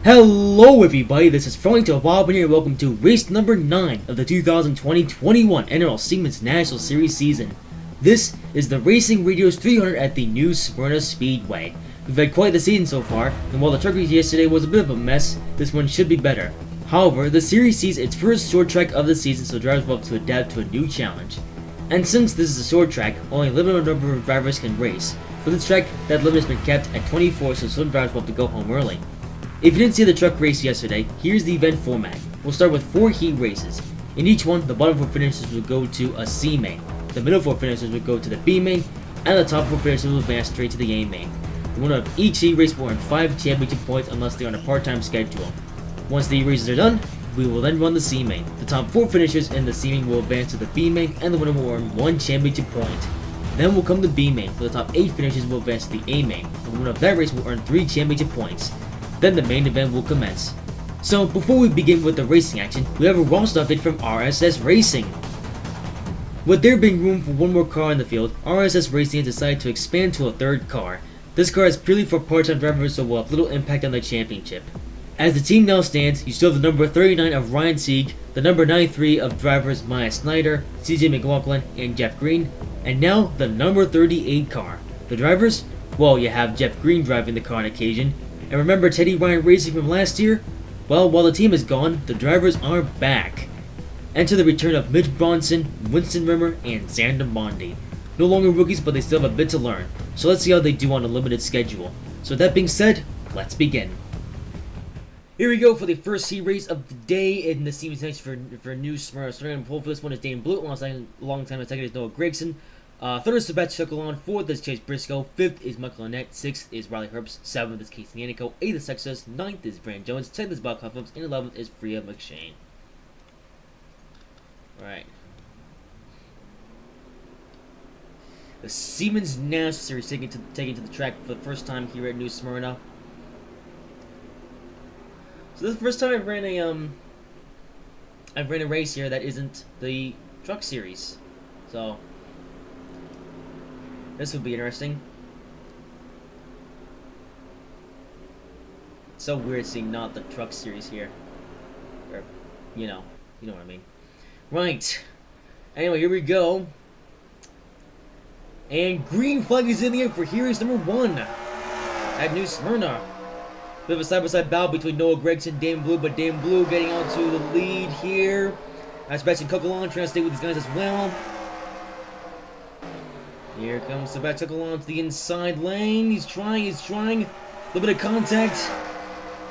Hello everybody, this is Frontto Bob here, welcome to race number 9 of the 2020-21 NROL Siemens National Series season. This is the Racing Radios 300 at the new Smyrna Speedway. We've had quite the season so far, and while the truck race yesterday was a bit of a mess, this one should be better. However, the series sees its first short track of the season, so drivers will have to adapt to a new challenge. And since this is a short track, only a limited number of drivers can race. For this track, that limit has been kept at 24, so some drivers will have to go home early. If you didn't see the truck race yesterday, here's the event format. We'll start with 4 heat races. In each one, the bottom 4 finishers will go to a C main, the middle 4 finishers will go to the B main, and the top 4 finishers will advance straight to the A main. The winner of each heat race will earn 5 championship points unless they're on a part-time schedule. Once the heat races are done, we will then run the C main. The top 4 finishers in the C main will advance to the B main, and the winner will earn 1 championship point. Then will come the B main, where the top 8 finishers will advance to the A main, and the winner of that race will earn 3 championship points. Then the main event will commence. So before we begin with the racing action, we have a roster update from RSS Racing. With there being room for one more car in the field, RSS Racing has decided to expand to a 3rd car. This car is purely for part-time drivers, so will have little impact on the championship. As the team now stands, you still have the number 39 of Ryan Sieg, the number 93 of drivers Maya Snyder, CJ McLaughlin, and Jeff Green, and now the number 38 car. The drivers? Well, you have Jeff Green driving the car on occasion. And remember Teddy Ryan Racing from last year? Well, while the team is gone, the drivers are back. Enter the return of Mitch Bronson, Winston Rimmer, and Xander Bondi. No longer rookies, but they still have a bit to learn. So let's see how they do on a limited schedule. So with that being said, let's begin. Here we go for the first heat race of the day in the Siemens next for New Smyrna. Starting on pole for this one is Dane Blue, long time second is Noah Gregson. 3rd is Sebastian Chuckalon, 4th is Chase Briscoe, 5th is Michael Annette, 6th is Riley Herbst, 7th is Casey Yannico, 8th is Texas, 9th is Brandon Jones, 10th is Bob Cuffums, and 11th is Freya McShane. Alright. The Siemens National Series taking to the track for the first time here at New Smyrna. So this is the first time I've ran a race here that isn't the truck series. So this would be interesting. It's so weird seeing not the truck series here. Or, you know what I mean. Right. Anyway, here we go. And green flag is in the air for heat number 1 at New Smyrna. Bit of a side-by-side battle between Noah Gregson and Dane Blue, but Dane Blue getting onto the lead here. Sebastian Chuckalon trying to stay with these guys as well. Here comes Sebastian Chuckalon to the inside lane. He's trying. A little bit of contact.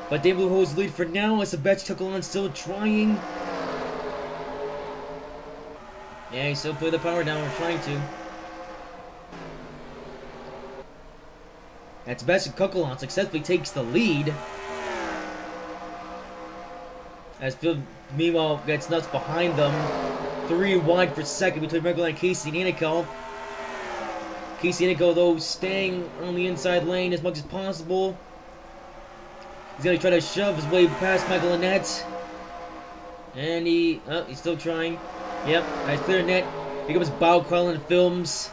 But Dane Blue holds the lead for now as Sebastian Chuckalon still trying. Yeah, he's still putting the power down. We're trying to. And Sebastian Chuckalon successfully takes the lead. As Phil, meanwhile, gets nuts behind them. 3 wide for second between Michael and Casey Yannico. Casey Yannico, though, staying on the inside lane as much as possible. He's going to try to shove his way past Michael Annette. And he's still trying. Yep, nice clear net. Here comes Bow Quellen Films.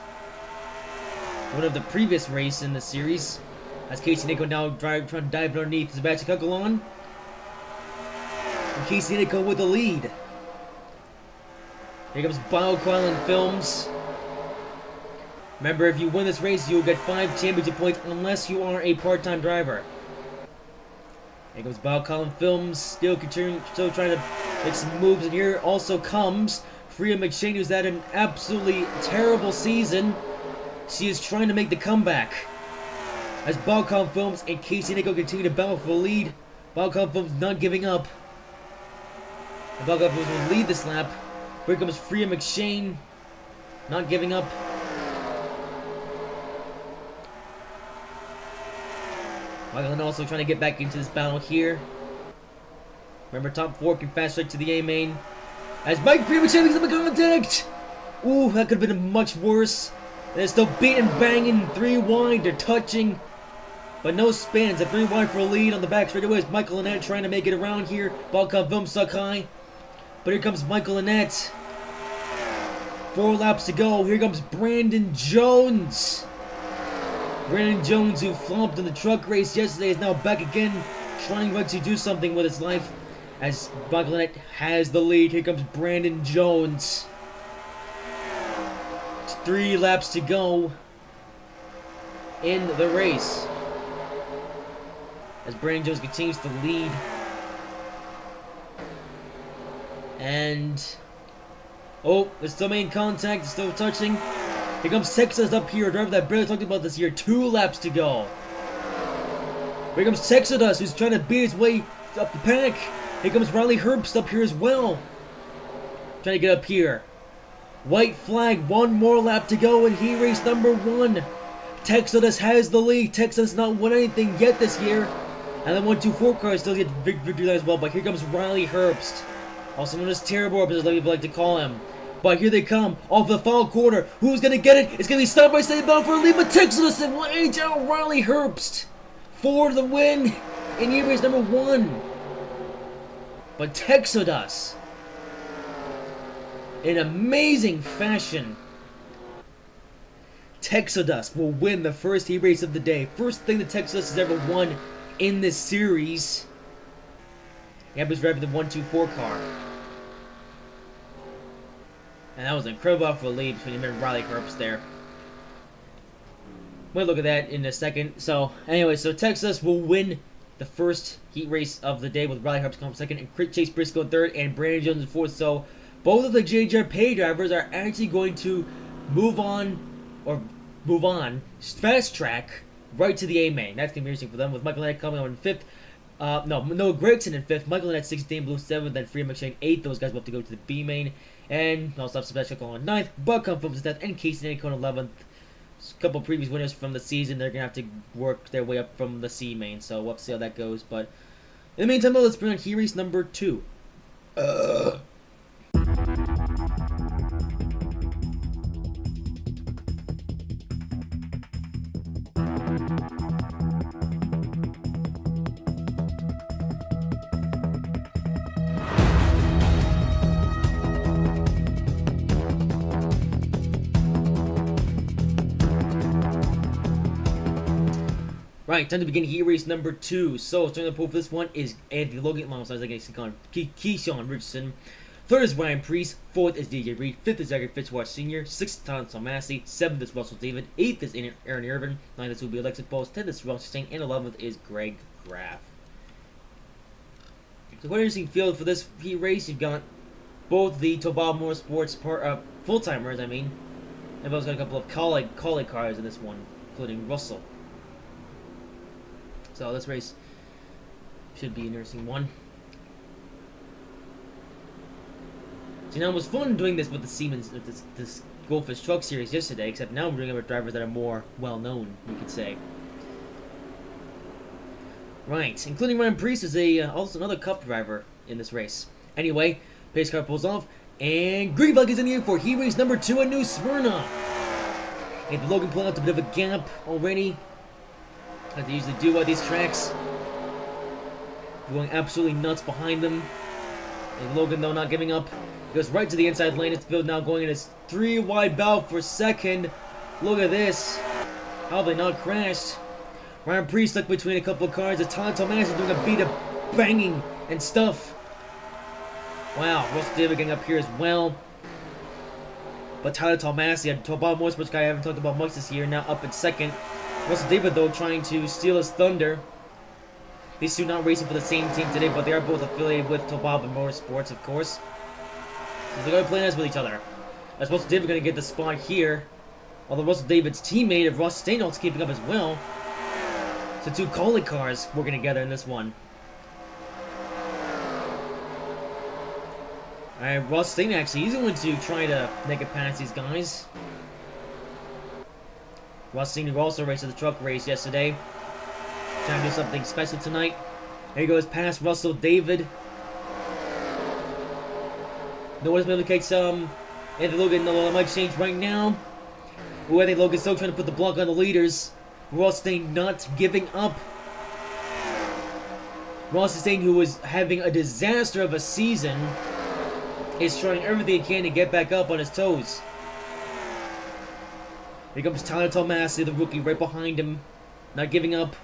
One of the previous race in the series. As Casey Yannico now trying to dive underneath Sebastian Chuckalon. And Casey Yannico with the lead. Here comes Bow Quellen Films. Remember, if you win this race, you'll get 5 championship points unless you are a part-time driver. Here comes Bow Quellen Films, still trying to make some moves. And here also comes Freya McShane, who's had an absolutely terrible season. She is trying to make the comeback. As Bow Quellen Films and Casey Yannico continue to battle for the lead. Bow Quellen Films not giving up. And Bow Quellen Films will lead this lap. Here comes Freya McShane, not giving up. Michael also trying to get back into this battle here. Remember, top 4 can fast straight to the A main. As Mike Freya McShane makes up a contact. Ooh, that could have been much worse. They're still beating, banging, 3 wide, they're touching. But no spins, a 3 wide for a lead on the back straightaway as Michael Annette trying to make it around here. Ball come boom, suck high. But here comes Michael Annette. 4 laps to go. Here comes Brandon Jones. Brandon Jones, who flopped in the truck race yesterday, is now back again, trying to do something with his life as Michael Annett has the lead. Here comes Brandon Jones. 3 laps to go in the race as Brandon Jones continues to lead. And oh, it's still making contact, it's still touching. Here comes Texas up here, a driver that barely talked about this year. 2 laps to go. Here comes Texas, who's trying to beat his way up the pack. Here comes Riley Herbst up here as well, trying to get up here. White flag, 1 more lap to go in heat race number 1. Texas has the lead. Texas not won anything yet this year. And then 1-2-4 cars still get victory as well. But here comes Riley Herbst, also known as Terrible, as people like to call him. But here they come off the final quarter. Who's gonna get it? It's gonna be side by side battle for a lead, but Texas and will edge out Riley Herbst for the win in heat race number 1. But Texas, in amazing fashion, Texas will win the first heat race of the day. First thing that Texas has ever won in this series. He was driving the 1-2-4 car. And that was an incredible off for a lead between him and Riley Herbst there. We'll look at that in a second. So, anyway, so Texas will win the first heat race of the day with Riley Herbst coming second and Chase Briscoe in third and Brandon Jones in fourth. So, both of the JJRP drivers are actually going to move on, fast track right to the A main. That's going to be interesting for them, with Michael Annett coming on in fifth. Noah Gregson in fifth, Michael Annett 16th, Blue 7th, then Freeman McShane 8th. Those guys will have to go to the B main. And also have Sebastian on 9th, Buck Phillips 10th, and Casey Nanicone 11th. A couple previous winners from the season, they're going to have to work their way up from the C main, so we'll have to see how that goes. But in the meantime, though, let's bring on heat race number 2. Right, time to begin heat race number 2. So, starting the pool for this one is Anthony Logan, alongside Keyshawn Richardson. Third is Ryan Preece. Fourth is DJ Reed. Fifth is Zachary Fitzwater Sr. Sixth is Tom Massey. Seventh is Russell David. Eighth is Aaron Irvin. Ninth is Alexis Bowles. 10th is Ross Sting. And 11th is Greg Graff. So, quite an interesting field for this heat race. You've got both the Tobob Motorsports full-timers, and we've also got a couple of colleague cars in this one, including Russell. So this race should be an interesting one. So now it was fun doing this with the Siemens, this Goldfish Truck Series yesterday, except now we're doing it with drivers that are more well-known, you could say. Right, including Ryan Preece is also another Cup driver in this race. Anyway, pace car pulls off, and green flag is in the air for heat race number 2 at New Smyrna. And Logan pulling out a bit of a gap already, as they usually do at these tracks. Going absolutely nuts behind them. And Logan, though, not giving up. Goes right to the inside lane. It's Field now going in his 3-wide battle for second. Look at this. How have they not crashed? Ryan Preece stuck between a couple of cars. As Tyler Thomas is doing a beat of banging and stuff. Wow, Russell David getting up here as well. But Tyler Thomas, the Tobob Motorsports guy I haven't talked about much this year, now up in second. Russell David, though, trying to steal his thunder. These two not racing for the same team today, but they are both affiliated with Tobob and Motorsports, of course. So they're going to play nice with each other. As Russell David going to get the spot here. Although Russell David's teammate of Ross Steinholtz keeping up as well. So two colleague cars working together in this one. Alright, Ross Steinholtz actually, he's going to try to make it past these guys. Ross Senior also raced the truck race yesterday. Trying to do something special tonight. There he goes past Russell David. No one's been able to catch Anthony Logan. No, that might change right now. Ooh, I think Logan's still trying to put the block on the leaders. Ross Stain not giving up. Ross Stain, who was having a disaster of a season, is trying everything he can to get back up on his toes. Here comes Tyler Tomasi, the rookie, right behind him. Not giving up.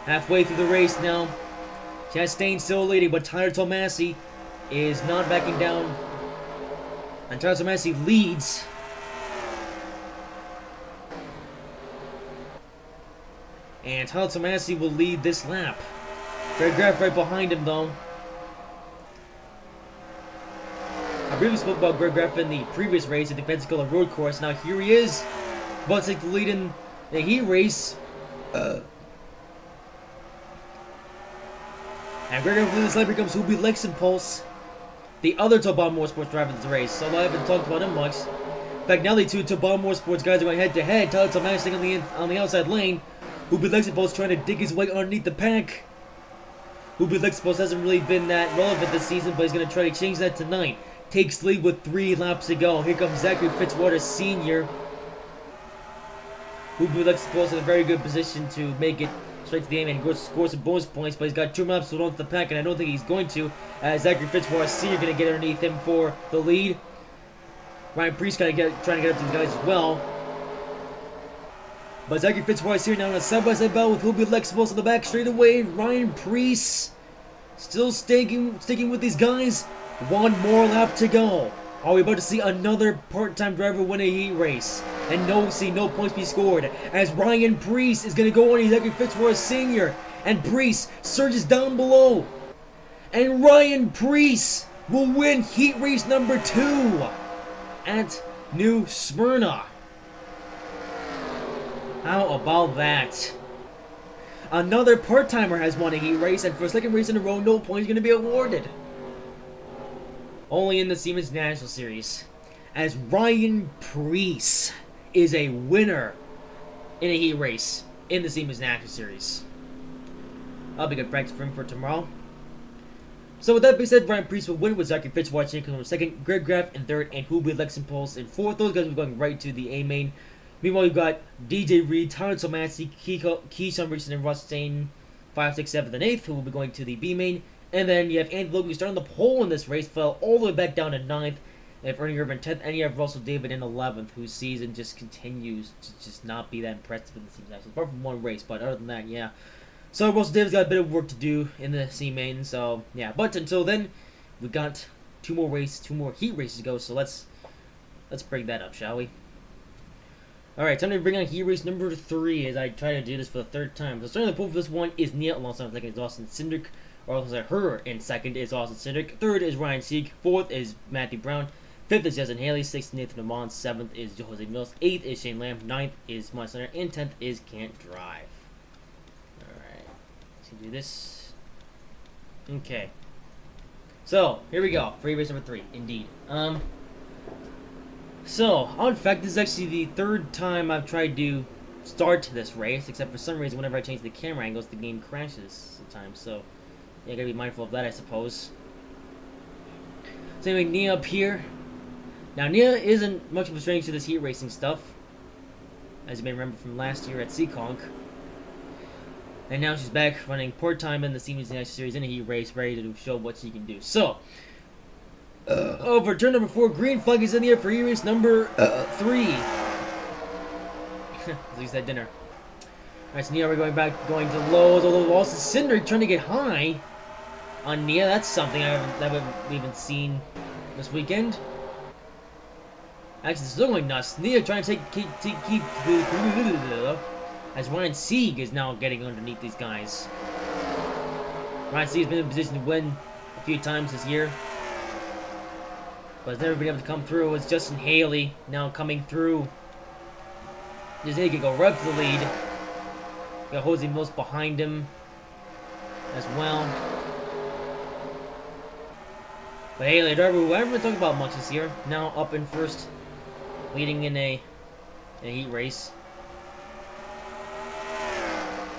Halfway through the race now. Chastain still leading, but Tyler Tomasi is not backing down. And Tyler Tomasi leads. And Tyler Tomasi will lead this lap. Greg Graff right behind him, though. I briefly spoke about Greg Graff in the previous race at the Pensacola Road Course. Now here he is, about to take the lead in the heat race. And Greg Graff leads this lap. Here comes Hubi Lexenpulse, the other Tobal Motorsports driver in this race. So I haven't talked about him much. In fact, now the two Tobal Motorsports guys are going head to head. Tyler Tomasi on the outside lane. Hubi Lexenpulse trying to dig his way underneath the pack. Hubi Lexenpulse hasn't really been that relevant this season, but he's going to try to change that tonight. Takes lead with 3 laps to go. Here comes Zachary Fitzwater Sr. Hubi Lexenpulse in a very good position to make it straight to the aim and score some bonus points, but he's got 2 laps to hold on to the pack, and I don't think he's going to. Zachary Fitzwater Sr. going to get underneath him for the lead. Ryan Preece trying to get up to these guys as well. But Zachary Fitzwater Sr. now in a side-by-side battle with Hubi Lexenpulse on the back straight away. Ryan Preece still sticking with these guys. 1 more lap to go. Are we about to see another part-time driver win a heat race? And no points be scored, as Ryan Preece is going to go on Zachary Fitzwater Sr. And Preece surges down below. And Ryan Preece will win heat race number 2 at New Smyrna. How about that? Another part-timer has won a heat race, and for a second race in a row, no points going to be awarded. Only in the Siemens National Series, as Ryan Preece is a winner in a heat race in the Siemens National Series. That'll be good practice for him for tomorrow. So with that being said, Ryan Preece will win with Zachary Fitzwater in second, Greg Graff in third, and Hubi Lexenpulse in fourth. Those guys will be going right to the A main. Meanwhile, you've got DJ Reed, Tyler Tomasi, Keyshawn Richardson, and Russ Stain, 5, 6, 7, and 8th, who will be going to the B main. And then you have Andy Logan starting the pole in this race, fell all the way back down to 9th. And have Ernie Irvin 10th, and you have Russell David in 11th, whose season just continues to just not be that impressive in the Siemens Nationals, apart from one race. But other than that, yeah. So Russell David's got a bit of work to do in the C main. So yeah, but until then, we got 2 more heat races to go. So let's break that up, shall we? All right, time to bring on heat race number 3 as I try to do this for the 3rd time. So starting the pole for this one is Nia alongside second is Austin Cindric. Or alongside her in second is Austin Cindric. 3rd is Ryan Sieg. 4th is Matthew Brown. 5th is Justin Haley. 6th, Nathan Amon. 7th is Jose Mills. 8th is Shane Lamb. 9th is Mike Center. And 10th is Can't Drive. Alright. Let's do this. Okay. So, here we go. For race number 3. Indeed. So, in fact, this is actually the 3rd time I've tried to start this race. Except for some reason, whenever I change the camera angles, the game crashes sometimes. So, yeah, gotta be mindful of that, I suppose. So anyway, Nia up here. Now, Nia isn't much of a stranger to this heat racing stuff, as you may remember from last year at Seekonk. And now she's back running part-time in the Siemens National Series in a heat race, ready to show what she can do. So, over turn number 4, green flag is in the air for heat race number 3. At least at dinner. Alright, so Nia, we're going to lows, although also Cindric trying to get high on Nia. That's something I haven't even seen this weekend. Actually, it's still going nuts. Nia trying to keep the as Ryan Sieg is now getting underneath these guys. Ryan Sieg has been in a position to win a few times this year, but has never been able to come through. It's Justin Haley now coming through. Just he can go right to the lead. Got Jose Mills behind him as well. But Haley, driver who I haven't really talked about much this year, now up in first, leading in a heat race.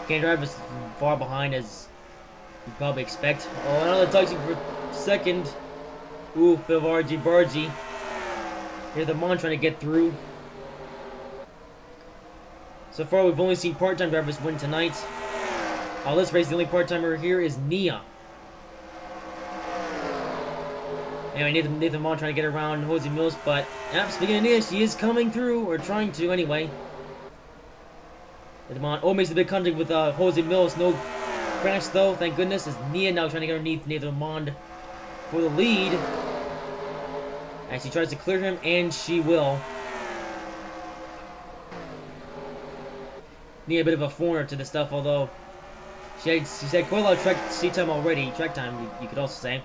Can't drive as far behind as you probably expect. Oh, another touching for second. Ooh, bit of argy-bargy. Here the Mon trying to get through. So far, we've only seen part-time drivers win tonight. This race, the only part-timer here is Nia. Anyway, Nathan Mon trying to get around Jose Mills, but speaking of Nia, she is coming through, or trying to anyway. Edmond. Oh, makes a big contact with Jose Mills. No crash though, thank goodness. Is Nia now trying to get underneath Nathan Edmond for the lead. And she tries to clear him, and she will. Nia a bit of a foreigner to this stuff, although she's had quite a lot of track time, you could also say.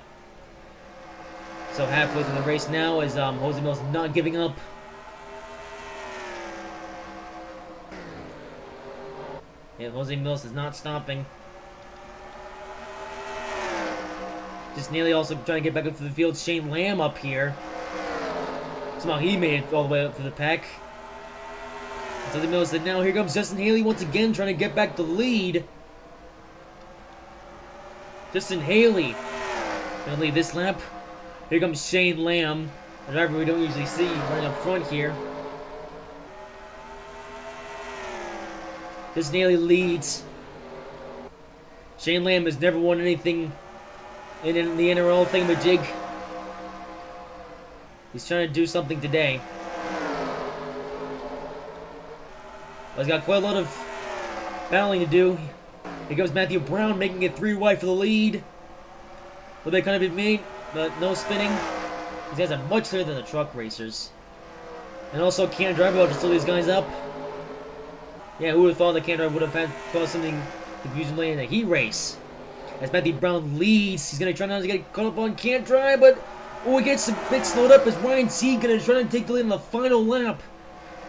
So halfway through the race now, as Jose Mills not giving up. Yeah, Jose Mills is not stopping. Just nearly also trying to get back up to the field. Shane Lamb up here. Somehow he made it all the way up to the pack. Jose Mills said, now here comes Justin Haley once again trying to get back the lead. Justin Haley gonna lead this lap. Here comes Shane Lamb, a driver we don't usually see running up front here. Justin Haley leads. Shane Lamb has never won anything in the NROL thingamajig. He's trying to do something today. Well, he's got quite a lot of battling to do. Here comes Matthew Brown making it 3 wide for the lead. Will they kind of be made, but no spinning. These guys are much clearer than the truck racers. And also, Can Driver to slow these guys up. Yeah, who would have thought that Can Driver would have had caused something confusion late in a heat race? As Matthew Brown leads, he's going to try not to get caught up on Can't Drive, but he gets a bit slowed up as Ryan Seed going to try to take the lead in the final lap.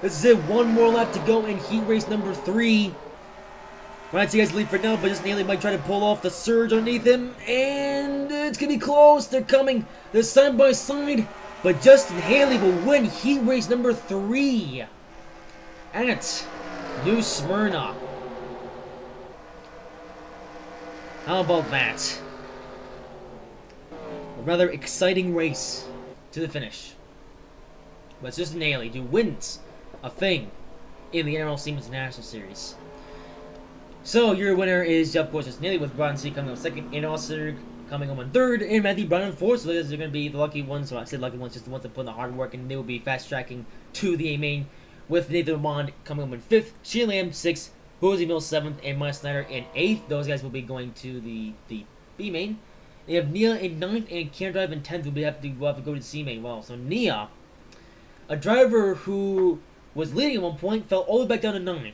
This is it, one more lap to go in heat race number 3. Ryan Seed has the lead for now, but Justin Haley might try to pull off the surge underneath him, and it's going to be close. They're coming. They're side by side, but Justin Haley will win heat race number 3 at New Smyrna. How about that? A rather exciting race to the finish. But it's Justin Haley who wins a thing in the NROL Siemens National Series. So your winner is, of course, Justin Haley, with Brian C coming up second, and Oscar coming home in third, and Matthew Brown in fourth. So those are going to be the lucky ones. So I said lucky ones, just the ones that put in the hard work, and they will be fast tracking to the A main, with Nathan Amond coming home in fifth, Shane Lamb sixth, Jose Mills seventh, and Mike Snyder in eighth. Those guys will be going to the B main. They have Nia in ninth, and Can Drive in 10th will have to go to the C main. Well, so Nia, a driver who was leading at one point, fell all the way back down to 9th.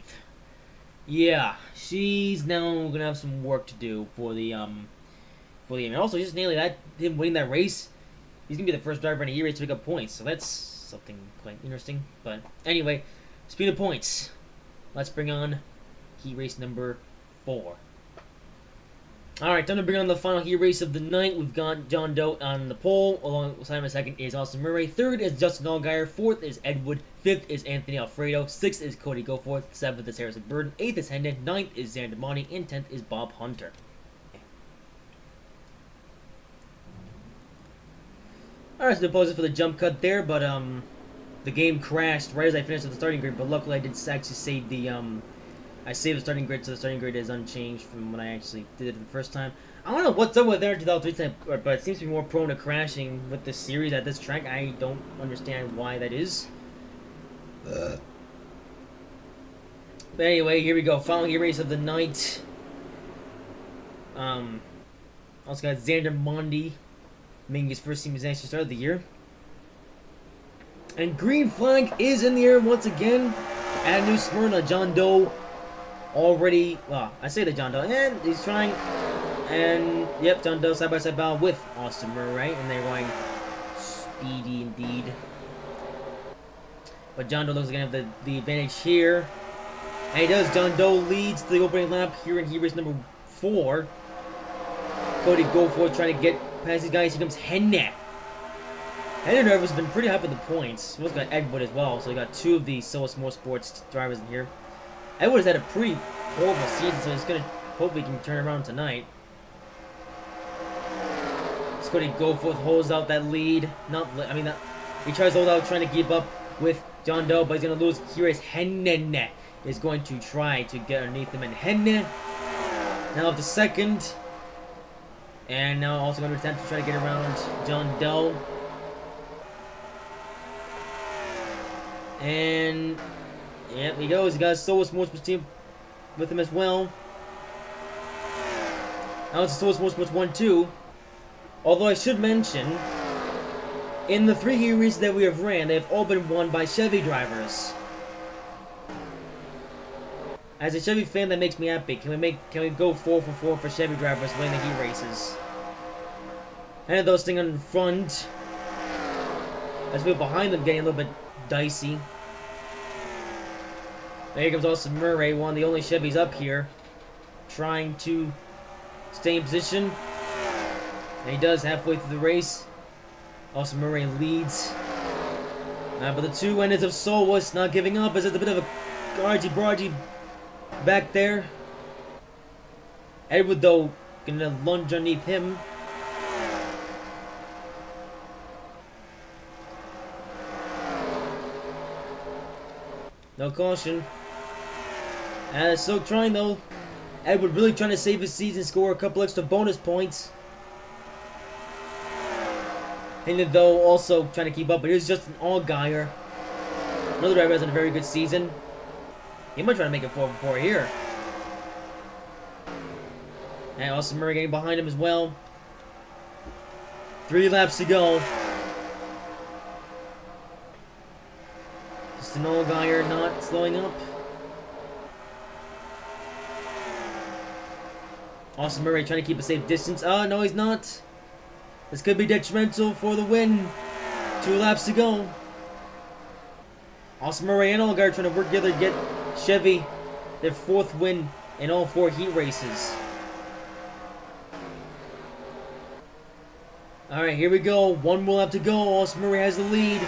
Yeah, she's now gonna have some work to do for the and also just nearly him winning that race, he's gonna be the first driver in a heat race to pick up points. So that's something quite interesting. But anyway, speed of points. Let's bring on heat race number 4. Alright, time to bring on the final heat race of the night. We've got John Doe on the pole. Alongside him, second is Austin Murray. Third is Justin Allgaier. Fourth is Ed Wood. Fifth is Anthony Alfredo. Sixth is Cody Goforth. Seventh is Harrison Burden. Eighth is Hendon. Ninth is Xander Monty. And 10th is Bob Hunter. Alright, so the poses for the jump cut there, but the game crashed right as I finished at the starting grid, but luckily I did actually save the I saved the starting grid, so the starting grid is unchanged from when I actually did it the first time. I don't know what's up with there in 2003, but it seems to be more prone to crashing with this series at this track. I don't understand why that is. But anyway, here we go. Final heat race of the night. Also got Xander Monty making his first Siemens National start of the year. And green flag is in the air once again at New Smyrna. John Doe already, well, I say that John Doe, and he's trying, and yep, John Doe side-by-side battle with Austin Murray, and they're going speedy indeed. But John Doe looks like he's going to have the advantage here. And he does. John Doe leads the opening lap here in heat race number 4. Cody Goforth trying to get past these guys. Here comes Hennet. Hennet drivers have been pretty high with the points. We also got Ed Wood as well, so we got 2 of the Solus Motorsports drivers in here. Ed Wood has had a pretty horrible season, so he's going to hopefully can turn around tonight. Cody Goforth holds out that lead. He tries to hold out, trying to keep up with John Doe, but he's going to lose. Here is Hennet is going to try to get underneath him, and Hennet now up to second, and now also going to attempt to try to get around John Doe. And yep, he goes. He got Solus Motorsports team with him as well. Now it's Source Motorsports 1-2. Although I should mention, in the 3 heat races that we have ran, they have all been won by Chevy drivers. As a Chevy fan, that makes me happy. Can we go 4 for 4 for Chevy drivers winning the heat races? And those things in front. As we're behind them, getting a little bit dicey. There here comes Austin Murray, one of the only Chevys up here, trying to stay in position. And he does halfway through the race. Austin Murray leads. But the two enders of Solwas not giving up, as it's a bit of a argy-bargy back there. Edward, though, gonna lunge underneath him. No caution. And still trying, though. Edward really trying to save his season, score a couple extra bonus points. Hinton, though, also trying to keep up, but here's just an Allgaier. Another driver has a very good season. He might try to make it 4 for 4 here. And Austin Murray getting behind him as well. 3 laps to go. Just an Allgaier not slowing up. Austin Murray trying to keep a safe distance. Oh, no, he's not. This could be detrimental for the win. 2 laps to go. Austin Murray and Allgaier trying to work together to get Chevy their 4th win in all 4 heat races. Alright, here we go. 1 more lap to go. Austin Murray has the lead.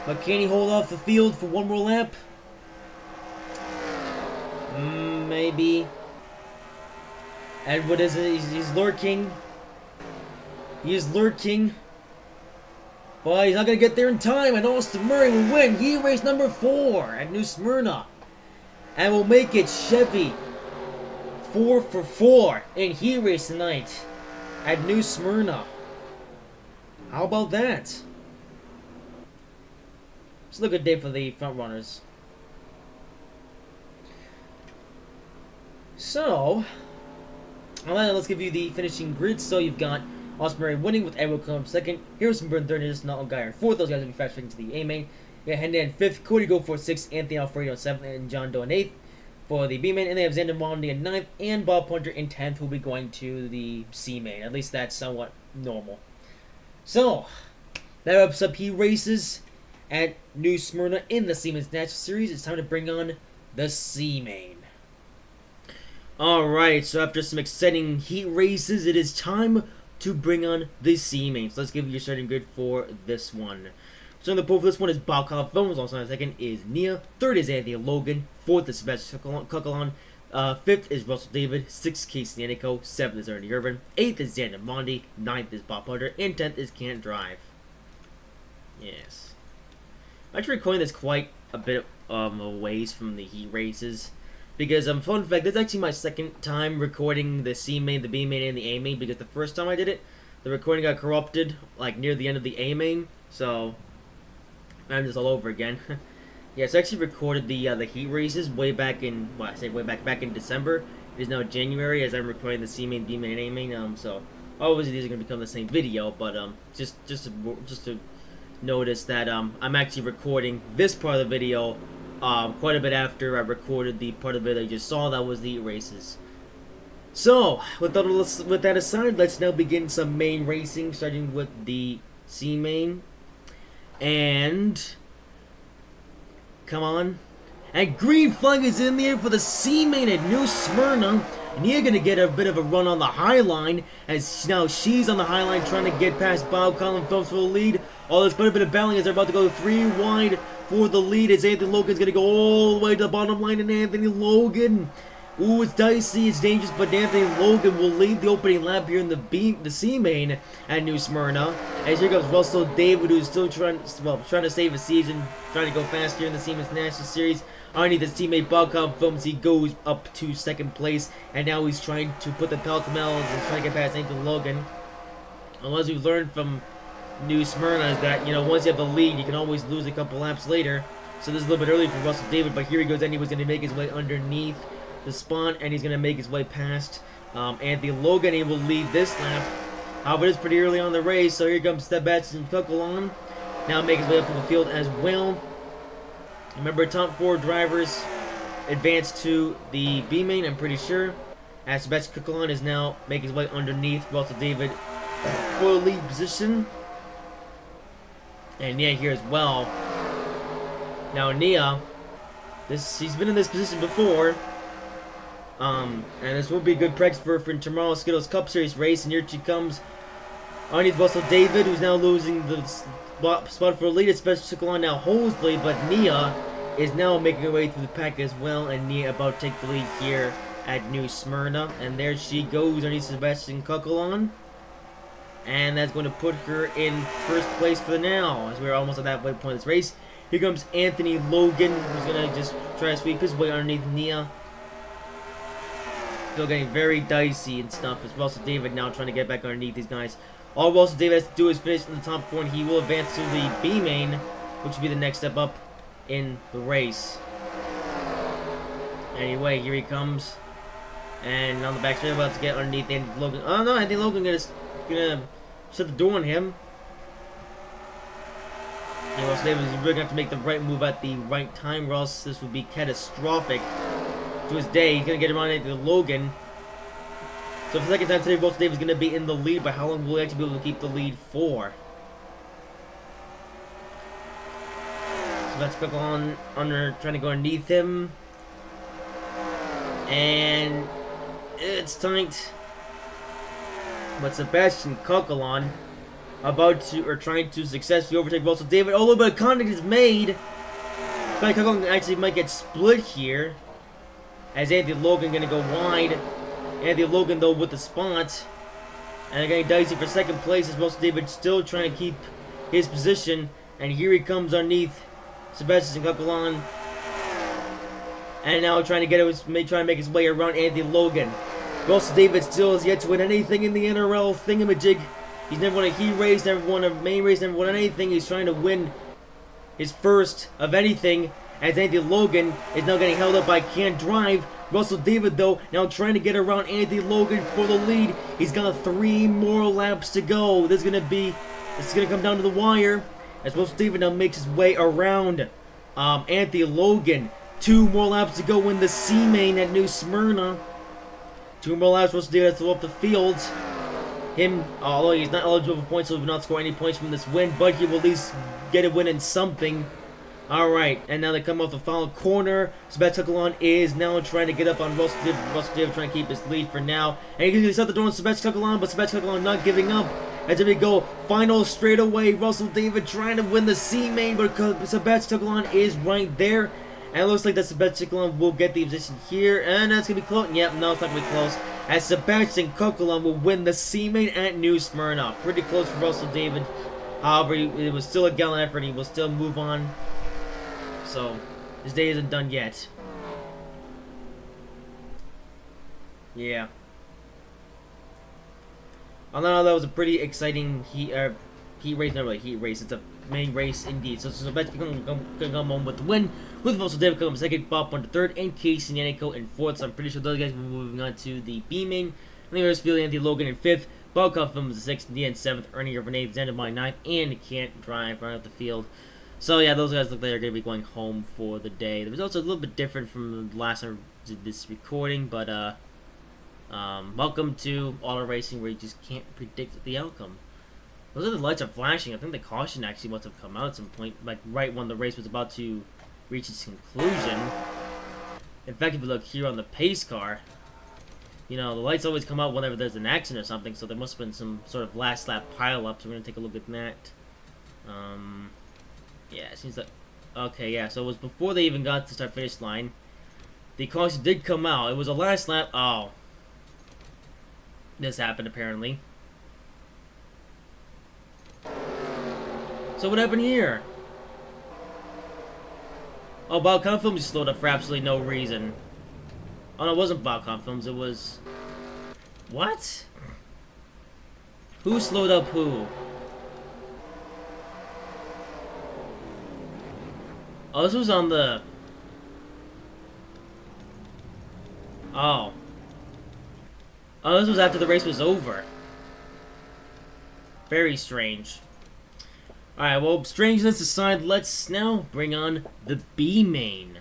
But can he hold off the field for 1 more lap? Maybe. Edward he's lurking. He is lurking. But he's not going to get there in time. And Austin Murray will win heat race number 4 at New Smyrna. And will make it Chevy 4 for 4 in heat race tonight at New Smyrna. How about that? It's a good day for the front runners. So, let's give you the finishing grid. So you've got Austin Murray winning with Edward Cullen 2nd, Harrison Burton 3rd, and just not Allgaier 4th. Those guys will be factoring into the A main. You got Hendon 5th, Cody Go 6th, Anthony Alfredo 7th, and John Doe 8th for the B main. And they have Xander Mondi in 9th, and Bob Punter in 10th, who will be going to the C main. At least that's somewhat normal. So, that wraps up heat races at New Smyrna in the Siemens National Series. It's time to bring on the C main. Alright, so after some exciting heat races, it is time to bring on the C main. So let's give you your starting grid for this one. So in the poll for this one is Bob Collins, also on 2nd is Nia, 3rd is Anthony Logan, 4th is Sebastian Cuckalon, 5th is Russell David, 6th Casey Nico, 7th is Ernie Irvin, 8th is Xander Mondi, 9th is Bob Hunter, and 10th is Can't Drive. Yes. I'm actually recording this quite a bit a ways from the heat races. Because, fun fact, this is actually my 2nd time recording the C main, the B main, and the A main. Because the first time I did it, the recording got corrupted, like, near the end of the A main. So, I'm just all over again. Yeah, so I actually recorded the heat races way back in, well, I say way back in December. It is now January as I'm recording the C main, B main, and A main. So, obviously these are going to become the same video, but, just to notice that, I'm actually recording this part of the video quite a bit after I recorded the part of it I just saw. That was the heat races. So, with that aside, let's now begin some main racing, starting with the C main. And come on. And green flag is in there for the C main at New Smyrna. And you're going to get a bit of a run on the high line, as now she's on the high line trying to get past Bob Collins Phelps for the lead. Oh, there's quite a bit of battling as they're about to go 3 wide for the lead, as Anthony Logan's going to go all the way to the bottom line, and Anthony Logan. Ooh, it's dicey, it's dangerous, but Anthony Logan will lead the opening lap here in the C main at New Smyrna. As here comes Russell David, who's still trying to save his season, trying to go fast here in the Siemens National Series. Underneath his teammate Bob Collins, he goes up to 2nd place, and now he's trying to put the pedal to metal and trying to get past Anthony Logan. Unless we've learned from New Smyrna is that, you know, once you have the lead, you can always lose a couple laps later. So this is a little bit early for Russell David, but here he goes, and he was going to make his way underneath the spawn, and he's going to make his way past Anthony Logan. He will lead this lap. However, it is pretty early on the race, so here comes Sebastian Coquelin. Now make his way up to the field as well. Remember, top 4 drivers advance to the B main, I'm pretty sure. As Sebastian Coquelin is now making his way underneath Russell David for the lead position. And Nia here as well. Now Nia, he's been in this position before. And this will be a good practice for tomorrow's Skittles Cup Series race. And here she comes underneath Russell David, who's now losing the spot for the lead. Especially Coquelin now holds the lead, but Nia is now making her way through the pack as well. And Nia about to take the lead here at New Smyrna. And there she goes underneath Sebastian Coquelin. And that's going to put her in first place for now, as we're almost at that way point of this race. Here comes Anthony Logan, who's going to just try to sweep his way underneath Nia. Still getting very dicey and stuff, as Russell David now trying to get back underneath these guys. All Russell David has to do is finish in the top 4, and he will advance to the B main, which will be the next step up in the race. Anyway, here he comes. And on the back straight, about to get underneath Anthony Logan. Oh no, Anthony Logan gonna shut the door on him. And Russell David is really gonna have to make the right move at the right time, or else this would be catastrophic to his day. He's gonna get around Anthony Logan. So for the second time today, Russell David is gonna be in the lead, but how long will he actually be able to keep the lead for? So let's go on under, trying to go underneath him. And it's tight. But Sebastian Coquelin trying to successfully overtake Russell David. A little bit of contact is made. But Coquelin actually might get split here, as Anthony Logan gonna go wide. Anthony Logan though with the spot. And they're getting dicey for second place, as Russell David still trying to keep his position. And here he comes underneath Sebastian Coquelin. And now trying to make his way around Anthony Logan. Russell David still has yet to win anything in the NRL thingamajig. He's never won a heat race, never won a main race, never won anything. He's trying to win his first of anything, as Anthony Logan is now getting held up by Can't Drive. Russell David, though, now trying to get around Anthony Logan for the lead. He's got 3 more laps to go. This is gonna come down to the wire, as Russell David now makes his way around Anthony Logan. 2 more laps to go in the C main at New Smyrna. 2 more laps, Russell David has to go off the field. Although he's not eligible for points, so he will not score any points from this win, but he will at least get a win in something. Alright, and now they come off the final corner. Sebastian Coquelin is now trying to get up on Russell David. Russell David trying to keep his lead for now. And he's going to set the door on Sebastian Coquelin, but Sebastian Coquelin not giving up. As we go, final straightaway, Russell David trying to win the C main, but Sebastian Coquelin is right there. And it looks like that Sebastian Coquelin will get the position here. And that's going to be close. Yep, no, it's not going to be close. As Sebastian Coquelin will win the C main at New Smyrna. Pretty close for Russell David. However, it was still a gallant effort. He will still move on. So, his day isn't done yet. Yeah. I know that was a pretty exciting heat race. Not really heat race. It's a main race indeed. So Sebastian gonna come home with the win, with Russell David coming second, Bob on the third, and Casey Yannico in fourth. So I'm pretty sure those guys will be moving on to the B main. And the feeling Anthony Logan in fifth, Bob Cuffham was the sixth, and seventh, Ernie Renee Xander ninth, and Can't Drive right off the field. So yeah, those guys look like they're going to be going home for the day. The results are a little bit different from the last time I did this recording, but welcome to auto racing, where you just can't predict the outcome. Those are the lights are flashing. I think the caution actually must have come out at some point, like right when the race was about to reach its conclusion. In fact, if you look here on the pace car, you know, the lights always come out whenever there's an accident or something, so there must have been some sort of last lap pile-up, so we're going to take a look at that. Yeah, it seems like... Okay, yeah, so it was before they even got to start-finish line. The caution did come out. It was a last lap... Oh. This happened, apparently. So what happened here? Oh, Balcon Films slowed up for absolutely no reason. Oh, no, it wasn't Balcon Films, it was... What? Who slowed up who? Oh, this was on the... Oh. Oh, this was after the race was over. Very strange. Alright, well, strangeness aside, let's now bring on the B main.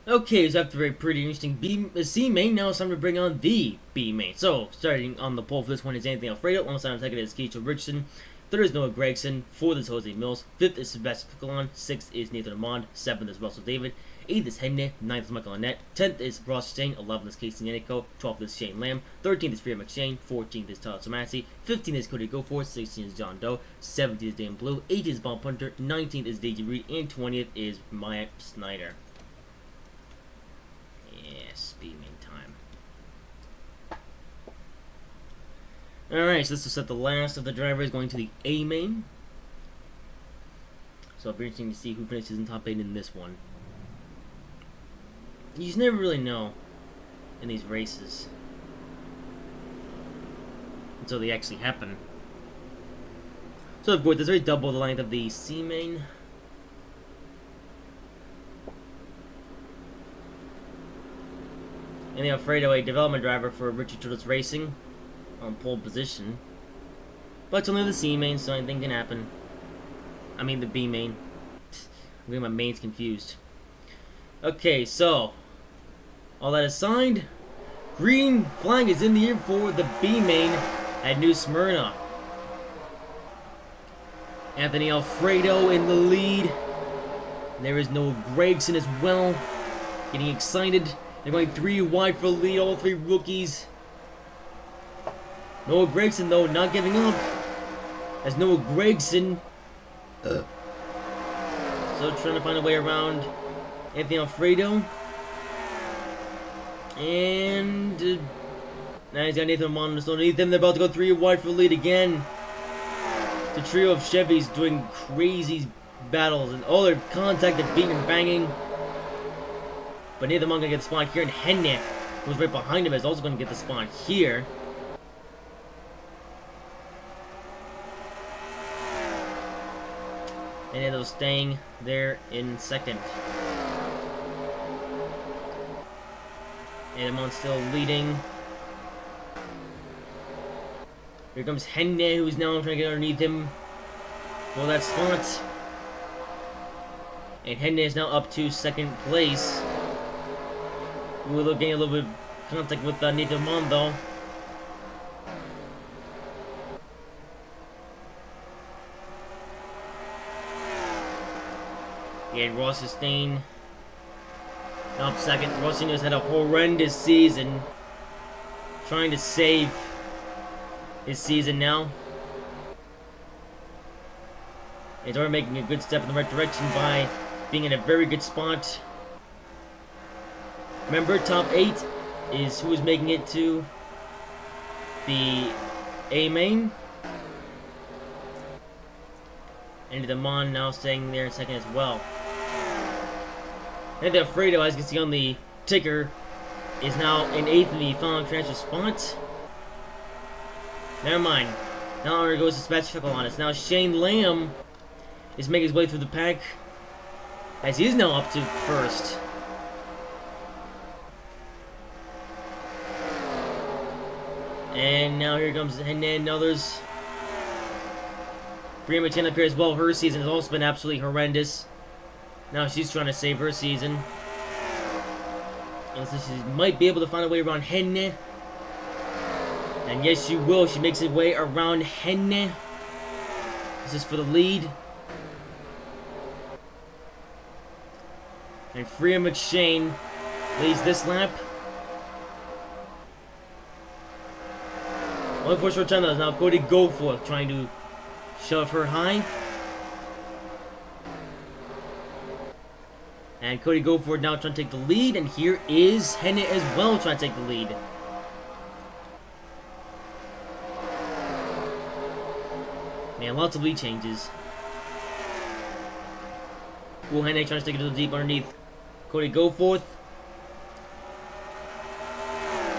Okay, so after a pretty interesting C main, now it's time to bring on the B main. So, starting on the pole for this one is Anthony Alfredo. Alongside on second is Keith Richardson. Third is Noah Gregson. Fourth is Jose Mills. Fifth is Sebastian Coquelin. Sixth is Nathan Armand. Seventh is Russell David. 8th is Henry. 9th is Michael Annette. 10th is Ross Shane. 11th is Casey Yannico. 12th is Shane Lamb. 13th is Freya McShane. 14th is Tyler Tomasi. 15th is Cody Goforth. 16th is John Doe. 17th is Dan Blue. 18th is Bob Punter. 19th is Daisy Reed. And 20th is Maya Snyder. Yes, B main time. Alright, so this will set the last of the drivers going to the A main. So it'll be interesting to see who finishes in top 8 in this one. You just never really know in these races until they actually happen. So of course, this is double the length of the C main. And the Alfredo, a development driver for Richie Turtles Racing, on pole position. But it's only the C main, so anything can happen. I mean the B main. I'm getting my mains confused. Okay, so all that aside, green flag is in the air for the B main at New Smyrna. Anthony Alfredo in the lead. There is Noah Gregson as well, getting excited. They're going 3 wide for the lead, all 3 rookies. Noah Gregson, though, not giving up. As Noah Gregson so trying to find a way around Anthony Alfredo. And now he's got Nathan Armand underneath them. They're about to go 3 wide for the lead again. The trio of Chevys doing crazy battles. And all their contact, they're beating and banging. But Nathan Armand gonna get the spot here, and Hennick, who's right behind him, is also gonna get the spot here. And they're staying there in second. And Armand still leading. Here comes Hennick, who's now trying to get underneath him for that spot. And Hennick is now up to second place. We're getting a little bit of contact with Nathan Armand, though. Yeah, Ross Sustain up second. Rossi has had a horrendous season. Trying to save his season now. He's already making a good step in the right direction by being in a very good spot. Remember, top 8 is who is making it to the A main. And the Mon now staying there in second as well. And the Alfredo, as you can see on the ticker, is now in 8th in the final transfer spot. Never mind. Now it goes to Sebastian Coquelin. It's now Shane Lamb is making his way through the pack, as he is now up to first. And now here comes Hennan and others. Freya McShane up here as well. Her season has also been absolutely horrendous. Now she's trying to save her season. And so she might be able to find a way around Hennan. And yes, she will. She makes her way around Hennan. This is for the lead. And Freya McShane leads this lap. Only for a short time, though. Now Cody Goforth trying to shove her high. And Cody Goforth now trying to take the lead. And here is Hennet as well trying to take the lead. Man, lots of lead changes. Cool, Hennet trying to take it to the deep underneath Cody Goforth.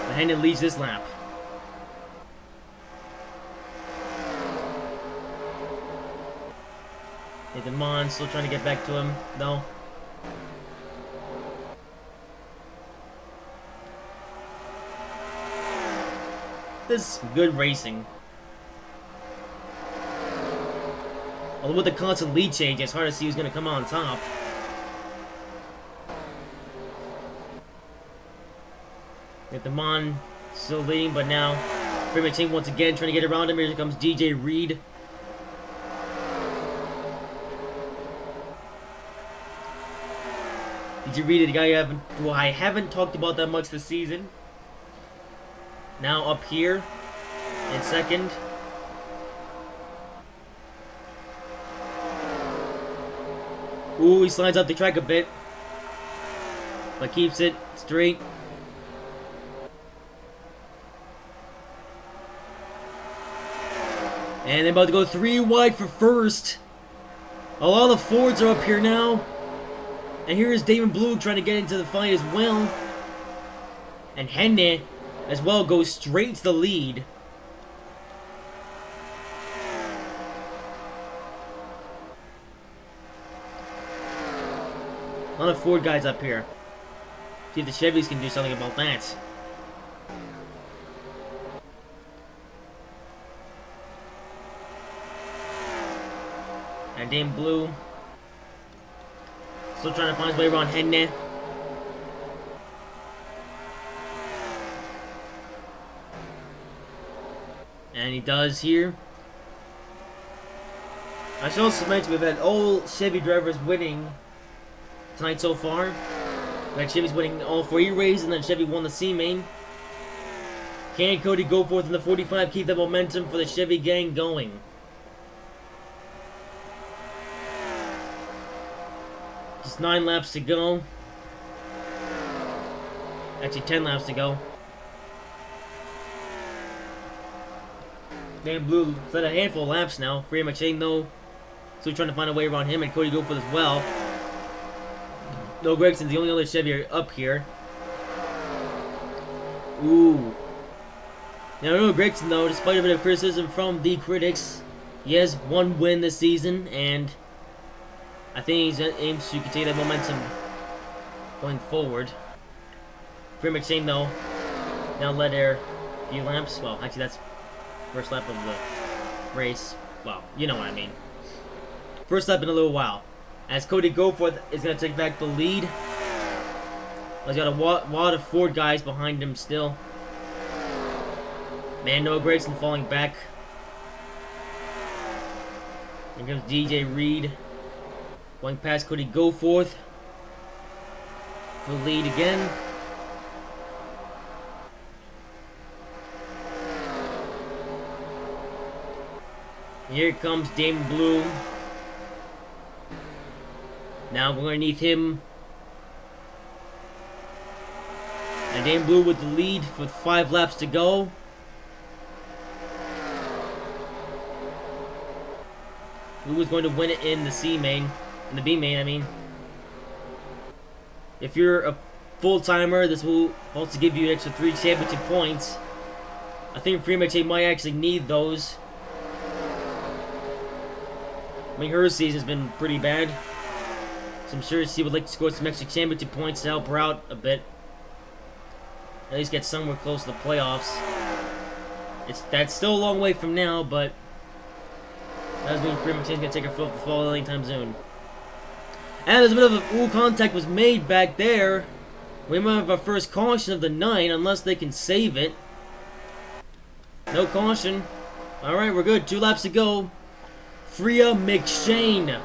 But Hennet leads this lap. Nathan Mon still trying to get back to him, though. This is good racing. Although with the constant lead change, it's hard to see who's going to come on top. Get them on, still leading, but now Freeman Chain once again trying to get around him. Here comes DJ Reed. DJ Reed, the guy I haven't talked about that much this season. Now up here in second. Ooh, he slides up the track a bit, but keeps it straight. And they're about to go 3 wide for first. A lot of the Fords are up here now. And here is Damon Blue trying to get into the fight as well. And Henne as well goes straight to the lead. A lot of Ford guys up here. See if the Chevys can do something about that. And Dame Blue still trying to find his way around Henne. And he does here. I should also mention we've had all Chevy drivers winning tonight so far. Like Chevy's winning all 4 E-Rays, and then Chevy won the C-Main. Can Cody go forth in the 45, keep the momentum for the Chevy gang going? Just 9 laps to go. Actually, 10 laps to go. Dan Blue set a handful of laps now. Freddie McShane, though, still trying to find a way around him, and Cody Goforth as well. No, Gregson's the only other Chevy up here. Ooh. Now, no Gregson, though, despite a bit of criticism from the critics, he has 1 win this season, and I think he aims to continue that momentum going forward. Freddie McShane, though, now led there a few laps. Well, actually, that's first lap of the race. Well, you know what I mean. First lap in a little while. As Cody Goforth is going to take back the lead. He's got a lot of Ford guys behind him still. Man, Noah Gragson falling back. Here comes DJ Reed. Going past Cody Goforth. For the lead again. Here comes Damon Blue. Now we're underneath him. And Damon Blue with the lead with 5 laps to go. Who was going to win it in the C-Main? In the B-Main, I mean. If you're a full-timer, this will also give you an extra 3 championship points. I think Freeman might actually need those. I mean, her season's been pretty bad. So I'm sure she would like to score some extra championship points to help her out a bit. At least get somewhere close to the playoffs. That's still a long way from now, but that doesn't mean Freeman Chain's going to take her foot off the fall anytime soon. And there's a bit of a contact was made back there. We might have our first caution of the night, unless they can save it. No caution. Alright, we're good. 2 laps to go. Freya McShane,